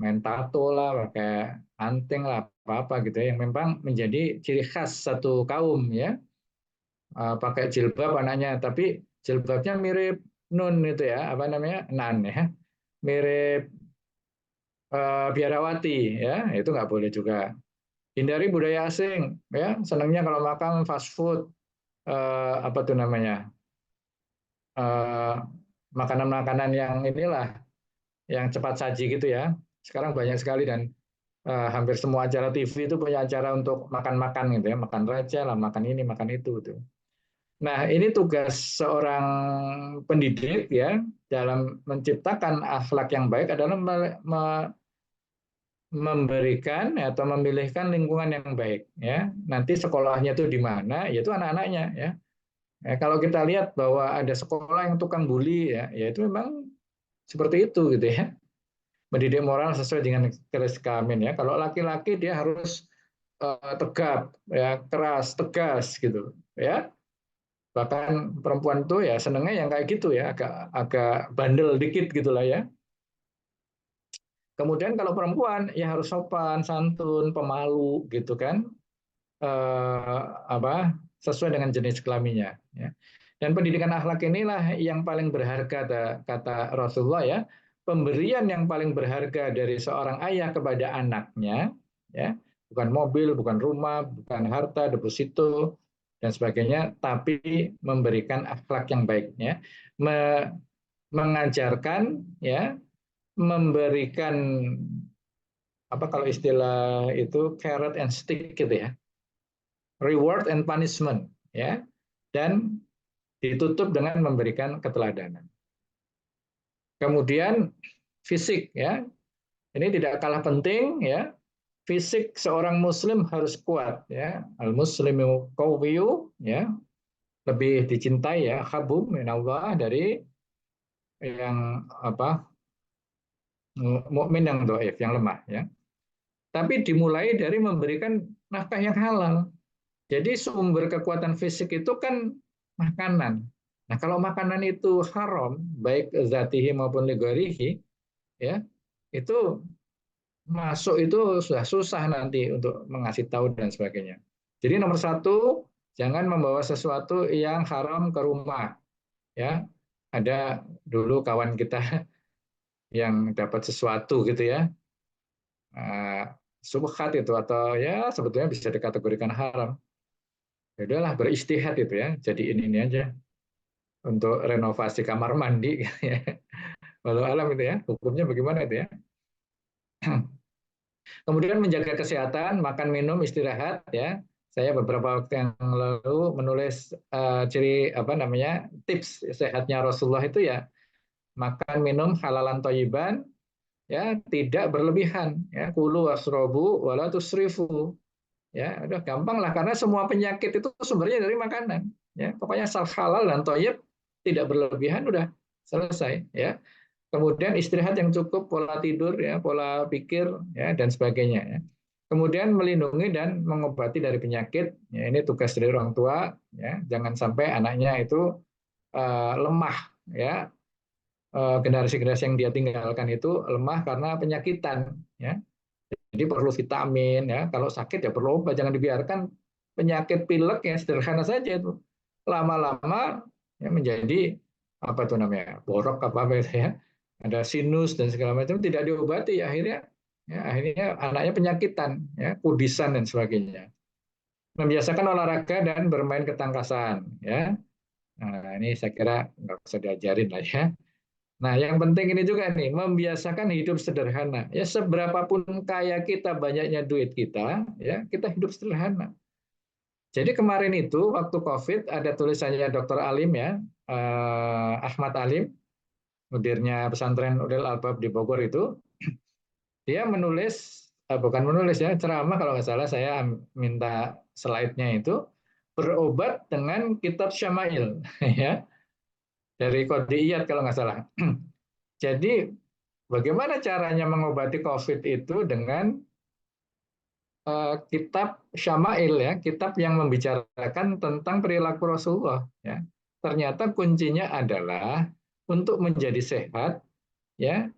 Speaker 1: Main tato lah, pakai anting lah, apa-apa gitu ya, yang memang menjadi ciri khas satu kaum ya. Pakai jilbab anaknya, tapi jilbabnya mirip nun itu ya, apa namanya, nan ya, mirip biarawati ya, itu nggak boleh juga. Hindari budaya asing ya, senangnya kalau makan fast food, apa tuh namanya, eh, makanan-makanan yang inilah, yang cepat saji gitu ya. Sekarang banyak sekali dan hampir semua acara TV itu punya acara untuk makan-makan gitu ya, makan raja lah, makan ini, makan itu tuh. Nah, ini tugas seorang pendidik ya dalam menciptakan akhlak yang baik adalah memberikan atau memilihkan lingkungan yang baik ya. Nanti sekolahnya itu di mana, yaitu anak-anaknya ya. Kalau kita lihat bahwa ada sekolah yang tukang bully ya, ya itu memang seperti itu gitu ya. Mendidik moral sesuai dengan garis kelamin ya. Kalau laki-laki dia harus tegap ya, keras, tegas gitu ya. Bahkan perempuan tuh ya senengnya yang kayak gitu ya, agak agak bandel dikit gitulah ya. Kemudian kalau perempuan ya harus sopan, santun, pemalu gitu kan, apa sesuai dengan jenis kelaminnya. Ya. Dan pendidikan akhlak inilah yang paling berharga kata Rasulullah ya. Pemberian yang paling berharga dari seorang ayah kepada anaknya, ya, bukan mobil, bukan rumah, bukan harta, deposito dan sebagainya, tapi memberikan akhlak yang baiknya, mengajarkan, ya, memberikan apa kalau istilah itu carrot and stick gitu ya, reward and punishment ya, dan ditutup dengan memberikan keteladanan. Kemudian fisik ya, ini tidak kalah penting ya. Fisik seorang muslim harus kuat ya. Al muslimu qawiyu ya, lebih dicintai ya, habub minallah, dari yang apa, mukmin yang dhaif, yang lemah ya. Tapi dimulai dari memberikan nafkah yang halal. Jadi sumber kekuatan fisik itu kan makanan. Nah, kalau makanan itu haram, baik zatihi maupun ligorihi, ya, itu masuk itu sudah susah nanti untuk mengasih tahu dan sebagainya. Jadi nomor satu, jangan membawa sesuatu yang haram ke rumah. Ya, ada dulu kawan kita yang dapat sesuatu gitu ya, subhat itu, atau ya sebetulnya bisa dikategorikan haram. Ya udahlah, beristihad itu ya, jadi ini aja untuk renovasi kamar mandi. Walau alam itu ya, hukumnya bagaimana itu ya. Kemudian menjaga kesehatan, makan, minum, istirahat ya. Saya beberapa waktu yang lalu menulis ciri apa namanya, tips sehatnya Rasulullah itu ya, makan, minum halalan thayyiban ya, tidak berlebihan ya, kulu wasrobu wala tusrifu ya, udah gampang lah, karena semua penyakit itu sumbernya dari makanan ya. Pokoknya asal halal dan thayyib, tidak berlebihan, udah selesai ya. Kemudian istirahat yang cukup, pola tidur ya, pola pikir ya, dan sebagainya ya. Kemudian melindungi dan mengobati dari penyakit ya, ini tugas dari orang tua ya. Jangan sampai anaknya itu lemah ya, generasi-generasi yang dia tinggalkan itu lemah karena penyakitan, ya. Jadi perlu vitamin, ya. Kalau sakit ya perlu obat, jangan dibiarkan penyakit pilek yang sederhana saja itu lama-lama ya menjadi apa itu namanya borok apa apa itu ya, ada sinus dan segala macam tidak diobati akhirnya anaknya penyakitan, ya, kudisan dan sebagainya. Membiasakan olahraga dan bermain ketangkasan, ya. Nah, ini saya kira nggak usah diajarin lah ya. Nah, yang penting ini juga nih, membiasakan hidup sederhana. Ya, seberapapun kaya kita, banyaknya duit kita, ya, kita hidup sederhana. Jadi kemarin itu waktu COVID ada tulisannya Dr. Alim, ya, Ahmad Alim, mudirnya pesantren Nurul Albab di Bogor itu, dia menulis, bukan menulis ya, ceramah kalau nggak salah, saya minta slide-nya itu, berobat dengan kitab Syama'il, ya, dari Qodiyat kalau nggak salah. Jadi bagaimana caranya mengobati COVID itu dengan kitab Syama'il, ya, kitab yang membicarakan tentang perilaku Rasulullah, ya. Ternyata kuncinya adalah untuk menjadi sehat, ya,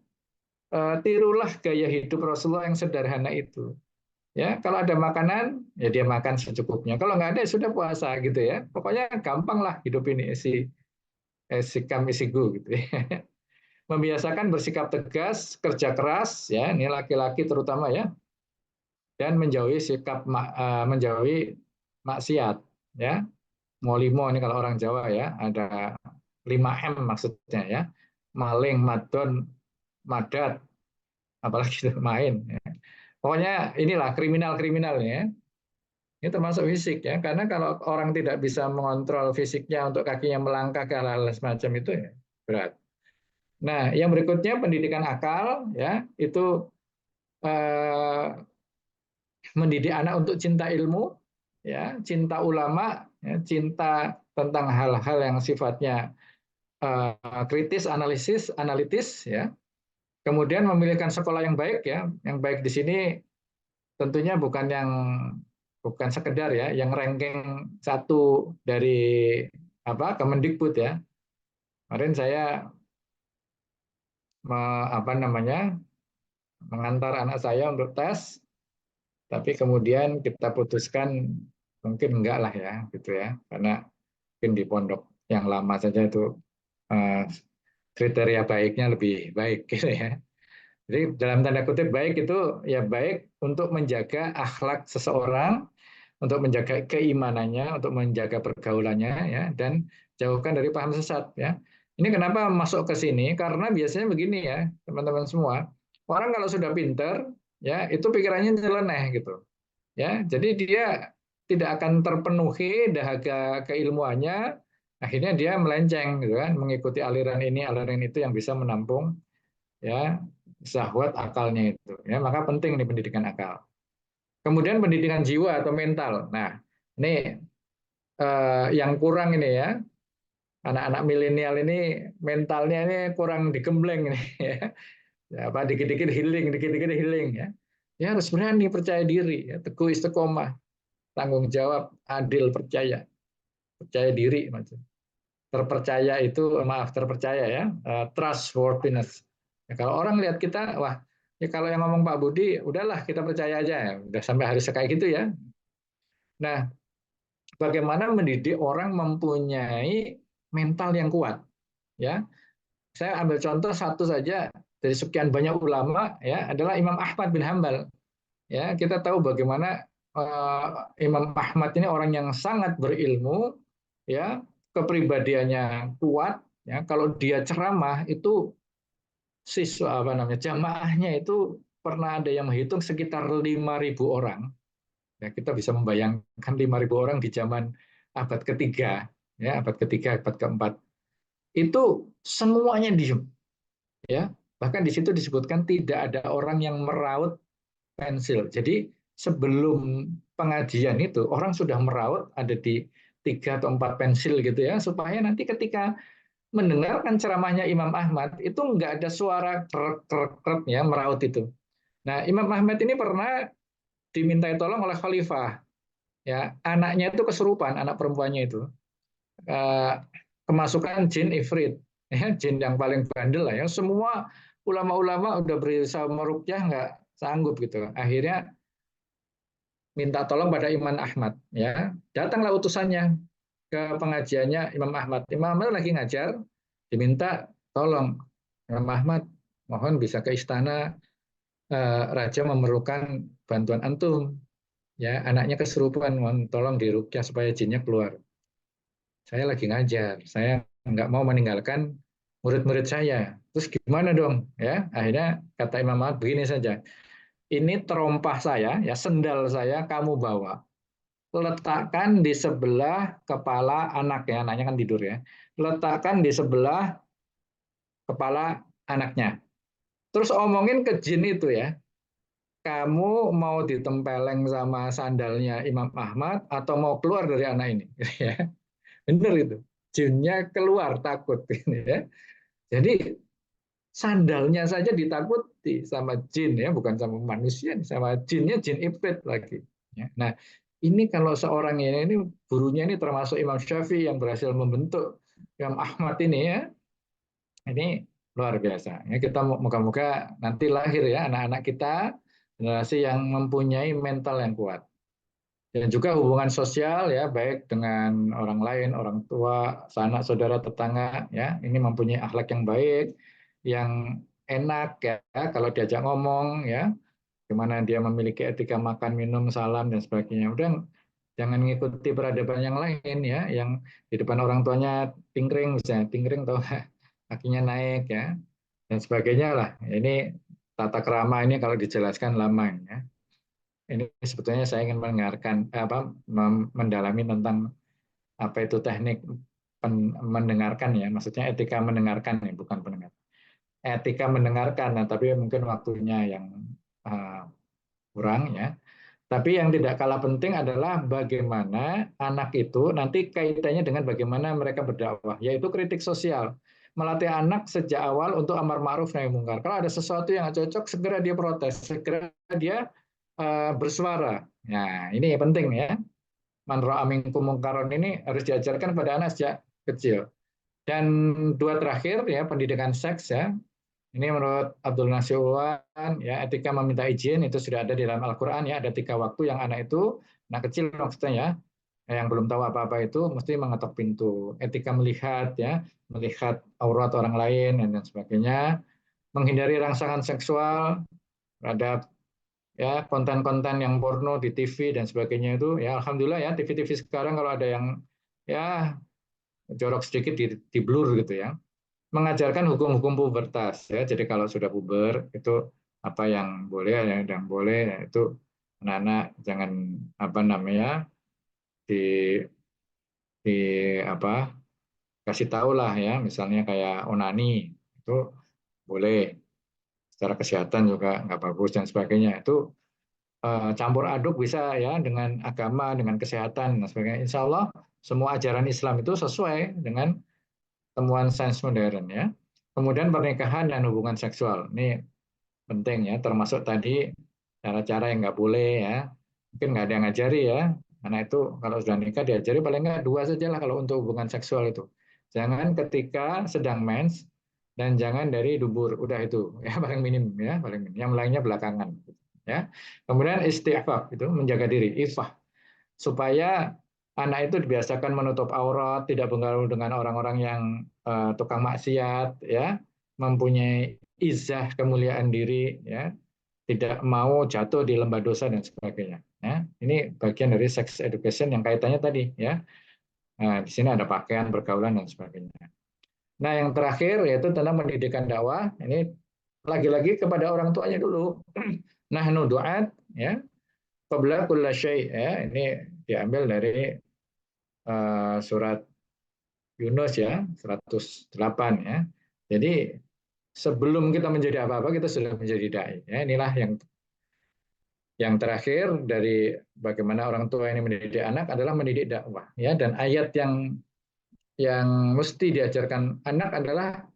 Speaker 1: tirulah gaya hidup Rasulullah yang sederhana itu. Ya, kalau ada makanan, ya dia makan secukupnya. Kalau nggak ada, ya sudah puasa gitu ya. Pokoknya gampang lah hidup ini, sikam isigu gitu ya. Membiasakan bersikap tegas, kerja keras, ya, ini laki-laki terutama ya, dan menjauhi maksiat, ya. Molimo ini kalau orang Jawa ya, ada 5M maksudnya ya. Maling, madon, madat, apalagi itu main. Ya. Pokoknya inilah kriminal-kriminal ya. Ini termasuk fisik ya, karena kalau orang tidak bisa mengontrol fisiknya untuk kakinya melangkah ke hal-hal semacam itu ya berat. Nah, yang berikutnya pendidikan akal ya, itu eh, mendidik anak untuk cinta ilmu, ya, cinta ulama, ya, cinta tentang hal-hal yang sifatnya kritis, analitis, ya. Kemudian memilihkan sekolah yang baik ya, yang baik di sini tentunya bukan sekedar ya, yang ranking satu dari apa Kemendikbud ya. Kemarin saya apa namanya mengantar anak saya untuk tes, tapi kemudian kita putuskan mungkin enggak lah ya, gitu ya, karena mungkin di pondok yang lama saja itu eh, kriteria baiknya lebih baik, gitu ya. Jadi dalam tanda kutip baik itu ya baik untuk menjaga akhlak seseorang, untuk menjaga keimanannya, untuk menjaga pergaulannya, ya, dan jauhkan dari paham sesat, ya. Ini kenapa masuk ke sini? Karena biasanya begini ya, teman-teman semua. Orang kalau sudah pinter, ya, itu pikirannya nyeleneh gitu. Ya, jadi dia tidak akan terpenuhi dahaga keilmuannya, akhirnya dia melenceng gitu kan, mengikuti aliran ini, aliran itu yang bisa menampung ya syahwat akalnya itu. Ya, maka penting nih pendidikan akal. Kemudian pendidikan jiwa atau mental. Nah, ini yang kurang ini ya. Anak-anak milenial ini mentalnya ini kurang digembleng ini ya. Ya, apa dikit-dikit healing, dikit-dikit healing ya. Ya harus berani, percaya diri, ya, teguh istiqomah, tanggung jawab, adil, percaya diri maksudnya. Terpercaya itu terpercaya ya, trustworthiness. Ya, kalau orang lihat kita, wah, ya kalau yang ngomong Pak Budi, udahlah kita percaya aja, ya. Udah sampai hari kayak gitu ya. Nah, bagaimana mendidik orang mempunyai mental yang kuat, ya. Saya ambil contoh satu saja dari sekian banyak ulama ya adalah Imam Ahmad bin Hambal. Ya, kita tahu bagaimana Imam Ahmad ini orang yang sangat berilmu, ya, kepribadiannya kuat, ya. Kalau dia ceramah itu siswa apa namanya jamaahnya itu pernah ada yang menghitung sekitar 5.000 orang. Ya, kita bisa membayangkan 5.000 orang di zaman abad ketiga, ya, abad ketiga, abad keempat. Itu semuanya diem, ya. Bahkan di situ disebutkan tidak ada orang yang meraut pensil. Jadi sebelum pengajian itu orang sudah meraut ada di 3 atau 4 pensil gitu ya, supaya nanti ketika mendengarkan ceramahnya Imam Ahmad itu nggak ada suara krek krek krek ya meraut itu. Nah, Imam Ahmad ini pernah dimintai tolong oleh khalifah, ya, anaknya itu kesurupan, anak perempuannya itu kemasukan jin ifrit. ya, jin yang paling bandel lah, yang semua ulama-ulama udah berusaha meruqyah nggak sanggup gitu. Akhirnya minta tolong pada Imam Ahmad, ya. Datanglah utusannya ke pengajiannya Imam Ahmad. Imam Ahmad lagi ngajar, diminta tolong Imam Ahmad, mohon bisa ke istana, raja memerlukan bantuan antum, ya anaknya kesurupan, mohon tolong diruqyah supaya jinnya keluar. Saya lagi ngajar, saya nggak mau meninggalkan murid-murid saya. Terus gimana dong? Ya, akhirnya kata Imam Ahmad begini saja. Ini terompah saya, ya sendal saya kamu bawa, letakkan di sebelah kepala anak, ya, anaknya kan tidur ya. Letakkan di sebelah kepala anaknya. Terus omongin ke jin itu ya, kamu mau ditempeleng sama sandalnya Imam Ahmad atau mau keluar dari anak ini? Ya, bener itu. Jinnya keluar takut ini ya. Jadi sandalnya saja ditakuti sama jin ya, bukan sama manusia, sama jinnya, jin iblis lagi. Ya. Nah, ini kalau seorang ini gurunya ini termasuk Imam Syafi'i yang berhasil membentuk Imam Ahmad ini ya, ini luar biasa. Ya, kita moga-moga nanti lahir ya anak-anak kita generasi yang mempunyai mental yang kuat. Dan juga hubungan sosial ya, baik dengan orang lain, orang tua, sanak saudara, tetangga ya, ini mempunyai akhlak yang baik, yang enak ya, kalau diajak ngomong ya, gimana dia memiliki etika makan, minum, salam dan sebagainya. Udah jangan mengikuti peradaban yang lain ya, yang di depan orang tuanya tingkring misalnya, tingkring tuh kakinya naik ya dan sebagainya lah. Ini tata krama ini kalau dijelaskan lama ya. Ini sebetulnya saya ingin mendengarkan mendalami tentang apa itu teknik mendengarkan ya, maksudnya etika mendengarkan ya, bukan pendengar. Etika mendengarkan, nah, tapi mungkin waktunya yang uh, kurang ya. Tapi yang tidak kalah penting adalah bagaimana anak itu nanti kaitannya dengan bagaimana mereka berdakwah, yaitu kritik sosial. Melatih anak sejak awal untuk amar ma'ruf nahi mungkar. Kalau ada sesuatu yang nggak cocok, segera dia protes, segera dia bersuara. Nah, ini penting ya. Man ra'a minkum mungkaron ini harus diajarkan pada anak sejak kecil. Dan dua terakhir ya, pendidikan seks ya. Ini menurut Abdul Nasir Uwan, ya etika meminta izin itu sudah ada di dalam Al-Quran ya, ada 3 waktu yang anak itu, anak kecil maksudnya ya, yang belum tahu apa-apa itu mesti mengetok pintu. Etika melihat ya, melihat aurat orang lain dan sebagainya, menghindari rangsangan seksual terhadap ya konten-konten yang porno di TV dan sebagainya itu ya, alhamdulillah ya TV-TV sekarang kalau ada yang ya jorok sedikit di blur gitu ya. Mengajarkan hukum-hukum pubertas ya. Jadi kalau sudah puber itu apa yang boleh, yang boleh ya, itu anak-anak jangan apa namanya di di apa kasih tahu lah ya, misalnya kayak onani itu boleh, secara kesehatan juga nggak bagus dan sebagainya. Itu campur aduk bisa ya dengan agama, dengan kesehatan dan sebagainya. Insya Allah semua ajaran Islam itu sesuai dengan temuan sains modern ya. Kemudian pernikahan dan hubungan seksual. Ini penting ya, termasuk tadi cara-cara yang nggak boleh ya. Mungkin nggak ada yang ngajari ya. Karena itu kalau sudah nikah diajari paling nggak 2 saja lah kalau untuk hubungan seksual itu. Jangan ketika sedang mens dan jangan dari dubur. Udah itu ya paling minim ya, paling minim. Yang lainnya belakangan ya. Kemudian istighfar itu menjaga diri, ifah, supaya anak itu dibiasakan menutup aurat, tidak bergaul dengan orang-orang yang tukang maksiat, ya, mempunyai izah kemuliaan diri, ya, tidak mau jatuh di lembah dosa dan sebagainya. Ya, ini bagian dari sex education yang kaitannya tadi, ya. Nah, di sini ada pakaian, pergaulan dan sebagainya. Nah, yang terakhir yaitu tentang pendidikan dakwah. Ini lagi-lagi kepada orang tuanya dulu. Nahnu du'at, ya, qabla kulla syai', ya. Ini diambil dari surat Yunus ya, 108 ya. Jadi sebelum kita menjadi apa-apa kita sudah menjadi dai. Ya, inilah yang terakhir dari bagaimana orang tua ini mendidik anak adalah mendidik dakwah ya, dan ayat yang mesti diajarkan anak adalah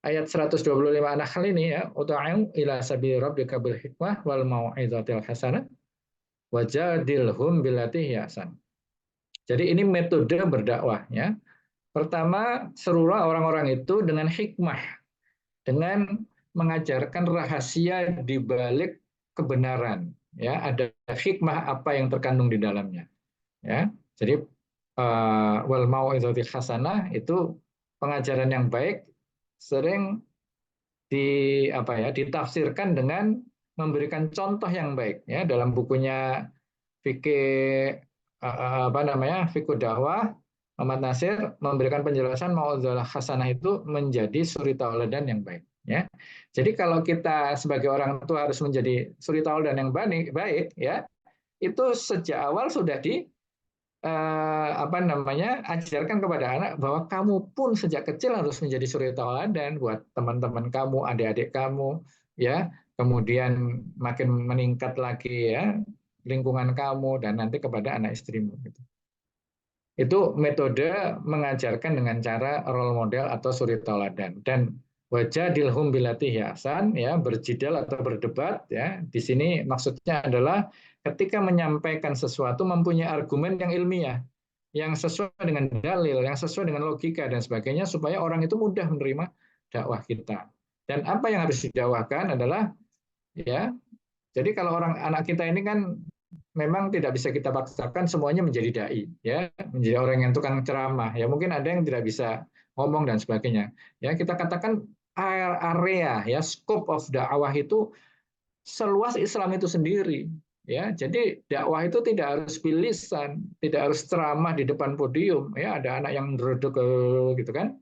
Speaker 1: ayat 125 anak hal ini ya, uta'u ila sabili rabbika bil hikmah wal mau'izatil hasanah wajadilhum billati hiya ahsan. Jadi ini metode berdakwah ya. Pertama, serulah orang-orang itu dengan hikmah, dengan mengajarkan rahasia di balik kebenaran. Ya, ada hikmah apa yang terkandung di dalamnya. Ya, jadi wal mau'izatil hasanah itu pengajaran yang baik sering apa ya, ditafsirkan dengan memberikan contoh yang baik. Ya, dalam bukunya fikih apa namanya fikih dakwah Muhammad Nasir memberikan penjelasan mau'izatul hasanah itu menjadi suri tauladan yang baik. Ya, jadi kalau kita sebagai orang tua harus menjadi suri tauladan yang baik, ya itu sejak awal sudah apa namanya ajarkan kepada anak bahwa kamu pun sejak kecil harus menjadi suri tauladan buat teman-teman kamu, adik-adik kamu, ya. Kemudian makin meningkat lagi ya lingkungan kamu dan nanti kepada anak istrimu. Gitu. Itu metode mengajarkan dengan cara role model atau suri tauladan. Dan wajadilhum billati hiasan, ya, berjidal atau berdebat, ya. Di sini maksudnya adalah ketika menyampaikan sesuatu mempunyai argumen yang ilmiah, yang sesuai dengan dalil, yang sesuai dengan logika dan sebagainya supaya orang itu mudah menerima dakwah kita. Dan apa yang harus didakwahkan adalah, ya, jadi kalau orang anak kita ini kan memang tidak bisa kita paksakan semuanya menjadi dai, ya, menjadi orang yang tukang ceramah. Ya mungkin ada yang tidak bisa ngomong dan sebagainya. Ya kita katakan area, ya, scope of dakwah itu seluas Islam itu sendiri. Ya, jadi dakwah itu tidak harus bilisan, tidak harus ceramah di depan podium. Ya, ada anak yang meredek gitu kan,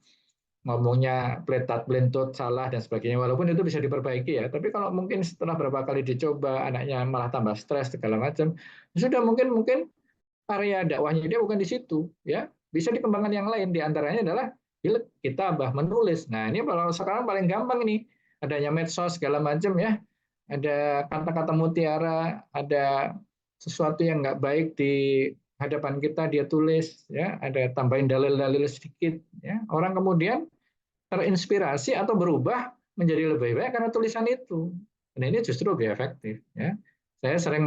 Speaker 1: ngomongnya pletat pelentut salah dan sebagainya, walaupun itu bisa diperbaiki ya, tapi kalau mungkin setelah berapa kali dicoba anaknya malah tambah stres segala macam, sudah mungkin mungkin area dakwahnya dia bukan di situ, ya bisa dikembangkan yang lain, diantaranya adalah kita menulis. Nah ini kalau sekarang paling gampang ini adanya medsos segala macam ya, ada kata-kata mutiara, ada sesuatu yang nggak baik di hadapan kita dia tulis, ya ada tambahin dalil-dalil sedikit, ya orang kemudian terinspirasi atau berubah menjadi lebih baik karena tulisan itu. Dan ini justru lebih efektif. Ya. Saya sering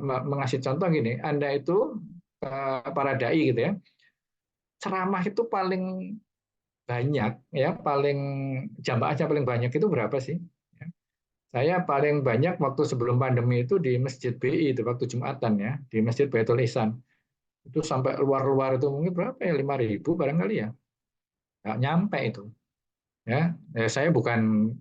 Speaker 1: mengasih contoh gini, Anda itu para dai gitu ya, ceramah itu paling banyak ya, paling jamaahnya paling banyak itu berapa sih? Ya. Saya paling banyak waktu sebelum pandemi itu di Masjid BI itu waktu Jumatan ya, di Masjid Baitul Ihsan. Itu sampai luar-luar itu mungkin berapa ya, 5.000 barangkali ya. Nggak nyampe itu. Ya, saya bukan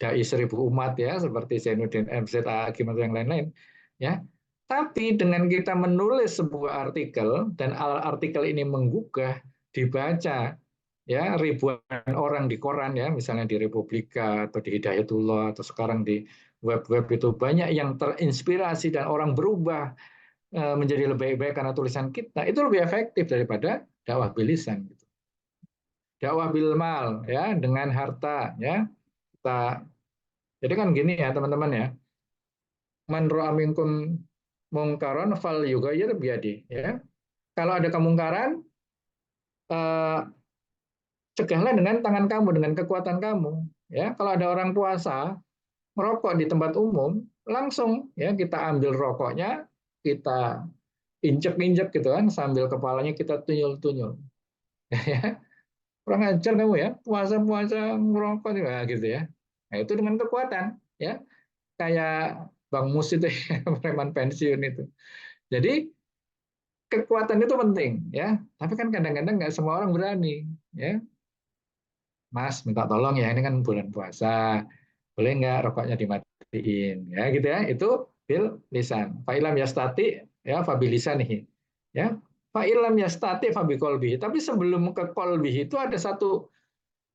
Speaker 1: dai 1.000 umat ya seperti Zainuddin MZ Hakim atau yang lain-lain ya, tapi dengan kita menulis sebuah artikel dan artikel ini menggugah, dibaca ya ribuan orang di koran ya, misalnya di Republika atau di Hidayatullah atau sekarang di web-web itu banyak yang terinspirasi dan orang berubah menjadi lebih baik karena tulisan kita, itu lebih efektif daripada dakwah bilisan gitu. Dakwah bilmal ya dengan harta ya, kita jadi kan gini ya teman-teman ya, man ra'a minkum mungkaron fal yughayyir biyadi ya. Kalau ada kemungkaran, eh, cegahlah dengan tangan kamu, dengan kekuatan kamu. Ya, kalau ada orang puasa merokok di tempat umum, langsung ya kita ambil rokoknya, kita injek-injek gitu kan, sambil kepalanya kita tunyul-tunyul. Ya, kurang ajar kamu ya, puasa-puasa merokok juga gitu ya. Nah, itu dengan kekuatan ya. Kayak Bang Mus itu ya, preman pensiun itu. Jadi kekuatan itu penting ya, tapi kan kadang-kadang nggak semua orang berani ya. Mas minta tolong ya, ini kan bulan puasa, boleh nggak rokoknya dimatiin ya gitu ya. Itu bil lisan. Fa'ilam yastati ya fabilisan nih ya. Fa'ilam yastati fabikolbi. Tapi sebelum ke kolbi itu ada satu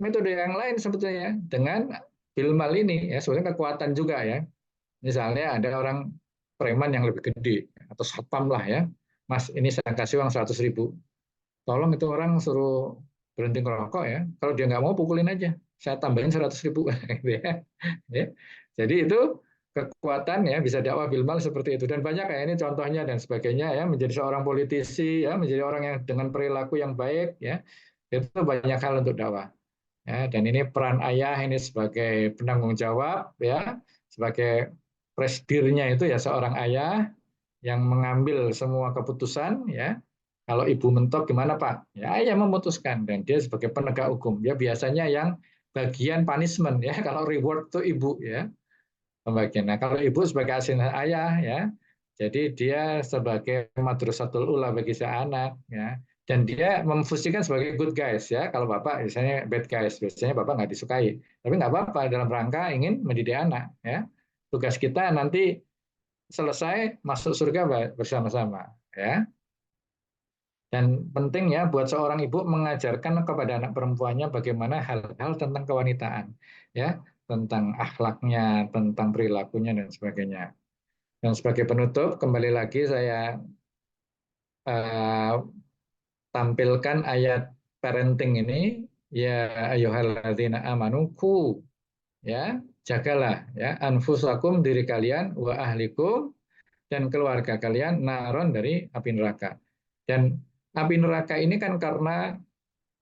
Speaker 1: metode yang lain sebetulnya dengan bilmal ini ya, sebenarnya kekuatan juga ya. Misalnya ada orang preman yang lebih gede atau satpam lah ya, Mas ini saya kasih uang 100.000, tolong itu orang suruh berhenti ngerokok ya, kalau dia nggak mau pukulin aja, saya tambahin 100.000 gitu ya. Ya. Jadi itu kekuatan ya, bisa dakwah bilmal seperti itu, dan banyak kayak ini contohnya dan sebagainya ya, menjadi seorang politisi ya, menjadi orang yang dengan perilaku yang baik ya, itu banyak hal untuk dakwah. Ya, dan ini peran ayah ini sebagai penanggung jawab ya, sebagai presidirnya itu ya seorang ayah yang mengambil semua keputusan ya, Kalau ibu mentok gimana Pak? Ya ayah memutuskan dan dia sebagai penegak hukum. Ya biasanya yang bagian punishment ya. Kalau reward itu ibu ya pembagian. Nah kalau ibu sebagai asisten ayah ya. Jadi dia sebagai madrasatul ula bagi si anak ya. Dan dia memfungsikan sebagai good guys ya. Kalau bapak misalnya bad guys, biasanya bapak nggak disukai. Tapi nggak apa-apa dalam rangka ingin mendidik anak ya. Tugas kita nanti selesai masuk surga bersama-sama ya. Dan penting ya buat seorang ibu mengajarkan kepada anak perempuannya bagaimana hal-hal tentang kewanitaan, ya, tentang akhlaknya, tentang perilakunya dan sebagainya. Dan sebagai penutup, kembali lagi saya uh, tampilkan ayat parenting ini, ya ayyuhalladzina amanu ya, jagalah ya anfusakum diri kalian wa ahlikum dan keluarga kalian naron dari api neraka. Dan api neraka ini kan karena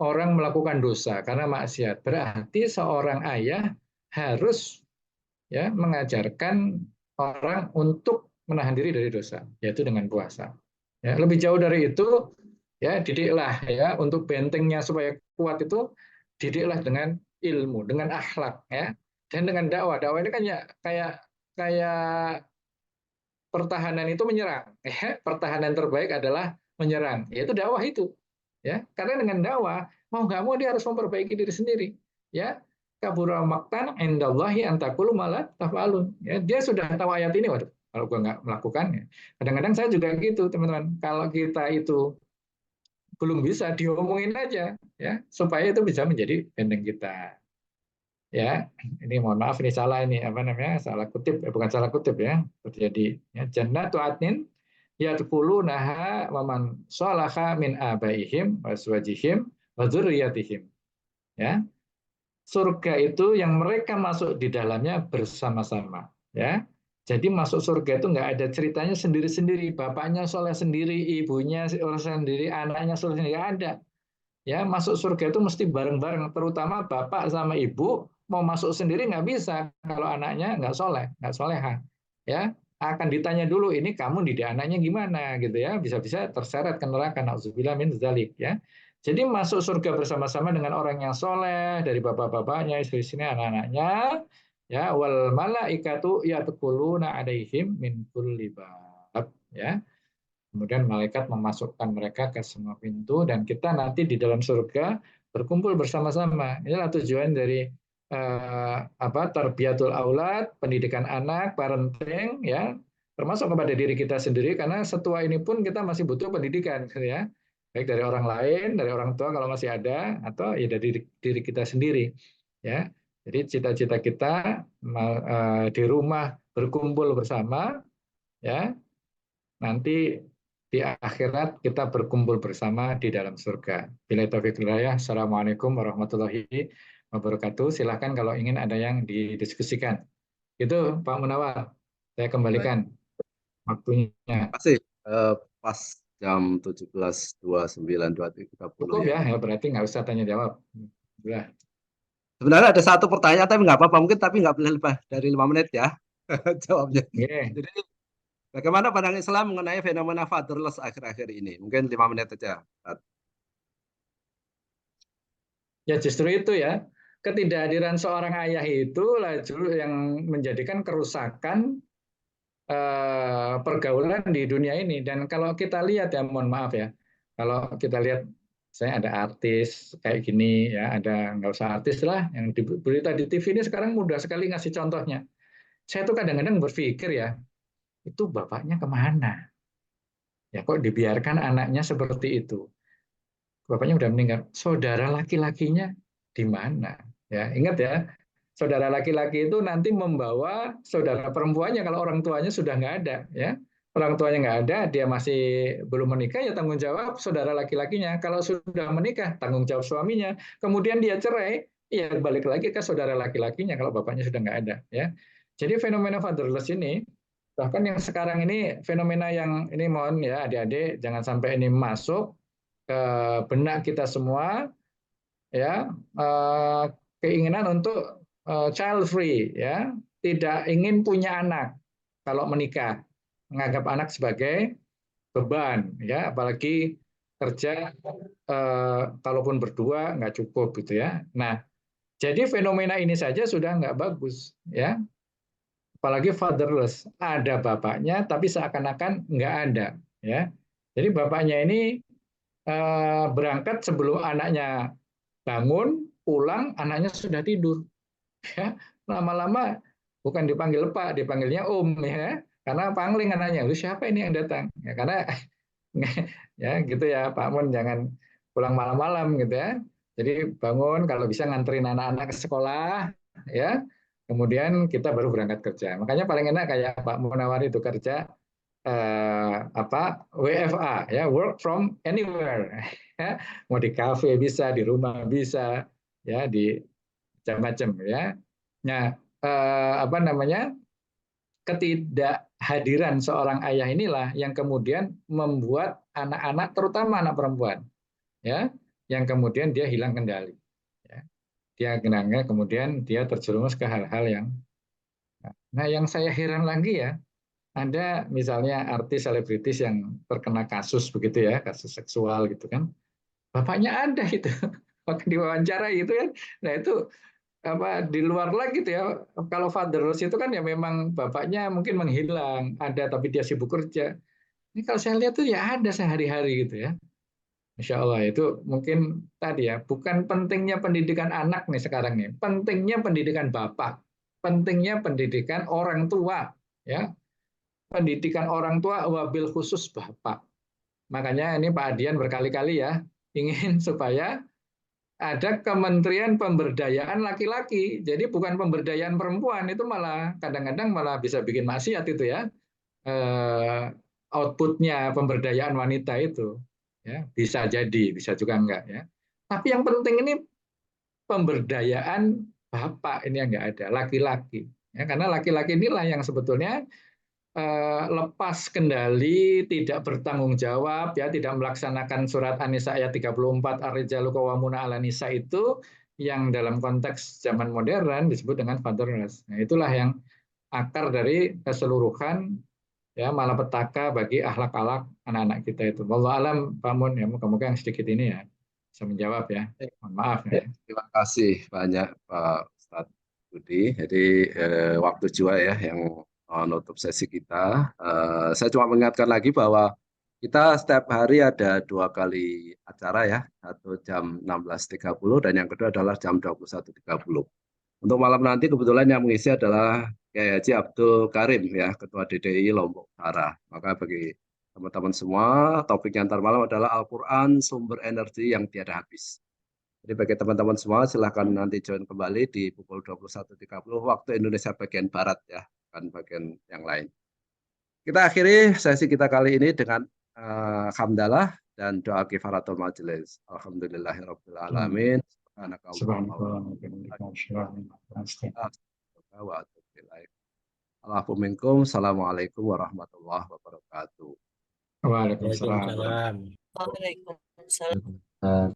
Speaker 1: orang melakukan dosa karena maksiat. Berarti seorang ayah harus ya mengajarkan orang untuk menahan diri dari dosa, yaitu dengan puasa. Ya, lebih jauh dari itu, ya didiklah ya untuk bentengnya supaya kuat itu didiklah dengan ilmu, dengan akhlak ya, dan dengan dakwah. Dakwah ini kan ya kayak kayak pertahanan itu menyerang. Ya, pertahanan terbaik adalah menyerang, yaitu dakwah itu. Ya, karena dengan dakwah mau nggak mau dia harus memperbaiki diri sendiri. Ya, kabura maktan indallahi antakulu malah tafalun. Ya, dia sudah tahu ayat ini, waduh, kalau gua nggak melakukannya. Kadang-kadang saya juga gitu, teman-teman. Kalau kita itu belum bisa, diomongin aja, ya, supaya itu bisa menjadi benteng kita. Ya, ini mohon maaf ini salah ini apa namanya salah kutip bukan salah kutip ya terjadi ya jannatu adnin yadkhulunaha wa man shalaha min abaihim waswajihim wa dzurriyyatihim ya surga itu yang mereka masuk di dalamnya bersama-sama ya jadi masuk surga itu nggak ada ceritanya sendiri-sendiri bapaknya soleh sendiri ibunya soleh sendiri anaknya soleh sendiri nggak ada ya masuk surga itu mesti bareng-bareng terutama bapak sama ibu mau masuk sendiri nggak bisa kalau anaknya nggak soleh nggak soleha ya akan ditanya dulu ini kamu didik anaknya gimana gitu ya bisa-bisa terseret ke neraka nauzubillah min dzalik ya jadi masuk surga bersama-sama dengan orang yang soleh dari bapak-bapaknya istri-istrinya anak-anaknya ya wal malaikatu yadkhuluna alaihim min kulli bab ya. Kemudian malaikat memasukkan mereka ke semua pintu dan kita nanti di dalam surga berkumpul bersama-sama. Inilah tujuan dari apa tarbiyatul aulad, pendidikan anak, parenting ya, termasuk kepada diri kita sendiri karena setua ini pun kita masih butuh pendidikan gitu ya. Baik dari orang lain, dari orang tua kalau masih ada atau ya dari diri kita sendiri ya. Jadi cita-cita kita di rumah berkumpul bersama ya nanti di akhirat kita berkumpul bersama di dalam surga. Bila taufiq hidayah. Assalamualaikum warahmatullahi wabarakatuh. Silakan kalau ingin ada yang didiskusikan. Itu Pak Munawar. Saya
Speaker 2: Baik,
Speaker 1: kembalikan waktunya.
Speaker 2: makasih. Pas jam 17.29
Speaker 1: Cukup
Speaker 2: ya.
Speaker 1: ya, ya berarti nggak usah tanya jawab. Sudah.
Speaker 2: Sebenarnya ada satu pertanyaan tapi nggak apa-apa mungkin tapi nggak boleh lebih dari 5 menit ya jawabnya.
Speaker 1: Oke.
Speaker 2: Jadi bagaimana pandangan Islam mengenai fenomena fatherless akhir-akhir ini? Mungkin 5 menit aja.
Speaker 1: Ya justru itu ya. Ketidakhadiran seorang ayah itu justru yang menjadikan kerusakan pergaulan di dunia ini. Dan kalau kita lihat ya, mohon maaf ya, kalau kita lihat saya ada artis kayak gini ya, ada nggak usah artis lah, yang di berita di TV ini sekarang mudah sekali ngasih contohnya. Saya tuh kadang-kadang berpikir ya, itu bapaknya kemana? Ya kok dibiarkan anaknya seperti itu? Bapaknya udah meninggal, saudara laki-lakinya di mana? Ya ingat ya, saudara laki-laki itu nanti membawa saudara perempuannya kalau orang tuanya sudah nggak ada ya orang tuanya nggak ada dia masih belum menikah ya tanggung jawab saudara laki-lakinya kalau sudah menikah tanggung jawab suaminya kemudian dia cerai ya balik lagi ke saudara laki-lakinya kalau bapaknya sudah nggak ada ya jadi fenomena fatherless ini bahkan yang sekarang ini fenomena yang ini mohon ya adik-adik jangan sampai ini masuk ke benak kita semua ya keinginan untuk child free ya tidak ingin punya anak kalau menikah menganggap anak sebagai beban ya apalagi kerja kalaupun berdua nggak cukup gitu ya. Nah, jadi fenomena ini saja sudah nggak bagus ya. Apalagi fatherless, ada bapaknya tapi seakan-akan nggak ada ya. Jadi bapaknya ini berangkat sebelum anaknya bangun, pulang anaknya sudah tidur. Ya, lama-lama bukan dipanggil Pak, dipanggilnya Om ya. Karena pangling anaknya, lu siapa ini yang datang? Ya, karena ya gitu ya Pak Mun, jangan pulang malam-malam gitu ya. Jadi bangun kalau bisa nganterin anak-anak ke sekolah ya. Kemudian kita baru berangkat kerja. Makanya paling enak kayak Pak Munawar itu kerja WFA ya, work from anywhere. Ya, mau di kafe bisa, di rumah bisa, ya di macam-macam ya. Nah, apa namanya? Ketidakhadiran seorang ayah inilah yang kemudian membuat anak-anak, terutama anak perempuan, ya, yang kemudian dia hilang kendali. Ya. Dia kemudian dia terjerumus ke hal-hal yang, nah yang saya heran lagi ya, ada misalnya artis selebritis yang terkena kasus begitu ya, kasus seksual gitu kan, bapaknya ada itu, waktu diwawancara itu kan, nah itu apa di luar lagi gitu ya. Kalau fatherless itu kan ya memang bapaknya mungkin menghilang, ada tapi dia sibuk kerja. Ini kalau saya lihat tuh ya ada sehari-hari gitu ya. Insya Allah itu mungkin tadi ya, bukan pentingnya pendidikan anak nih sekarang nih, pentingnya pendidikan bapak, pentingnya pendidikan orang tua, ya, pendidikan orang tua wabil khusus bapak. Makanya ini Pak Adian berkali-kali ya ingin supaya ada Kementerian Pemberdayaan Laki-laki. Jadi bukan pemberdayaan perempuan, itu malah kadang-kadang malah bisa bikin maksiat itu ya. Outputnya pemberdayaan wanita itu ya bisa jadi, bisa juga enggak ya. Tapi yang penting ini pemberdayaan bapak ini yang enggak ada, laki-laki. Ya, karena laki-laki inilah yang sebetulnya lepas kendali, tidak bertanggung jawab, ya, tidak melaksanakan surat An-Nisa ayat 34 Ar-rijalu qawwamuna 'alan nisa itu yang dalam konteks zaman modern disebut dengan fatherless. Nah, itulah yang akar dari keseluruhan ya malapetaka bagi akhlak-akhlak anak-anak kita itu. Wallahu alam, Pak Mun, ya moga-moga yang sedikit ini ya bisa menjawab ya. Mohon maaf
Speaker 2: Ya,
Speaker 1: ya.
Speaker 2: terima kasih banyak Pak Ustadz Budi. Jadi waktu juga ya yang nutup sesi kita. Saya cuma mengingatkan lagi bahwa kita setiap hari ada 2 kali acara ya, satu jam 16.30 dan yang kedua adalah jam 21.30. Untuk malam nanti kebetulan yang mengisi adalah Kiai Haji Abdul Karim ya, Ketua DDI Lombok Utara. Maka bagi teman-teman semua, topik yang ntar malam adalah Al-Quran sumber energi yang tiada habis. Jadi bagi teman-teman semua silahkan nanti join kembali di pukul 21.30 waktu Indonesia bagian Barat ya, kan bagian yang lain. Kita akhiri sesi kita kali ini dengan hamdalah dan doa kifaratul majelis. Alhamdulillahirabbil alamin.
Speaker 1: Subhanallah.
Speaker 2: Assalamualaikum warahmatullahi wabarakatuh.
Speaker 1: Waalaikumsalam.
Speaker 3: Waalaikumsalam.
Speaker 4: Waalaikumsalam.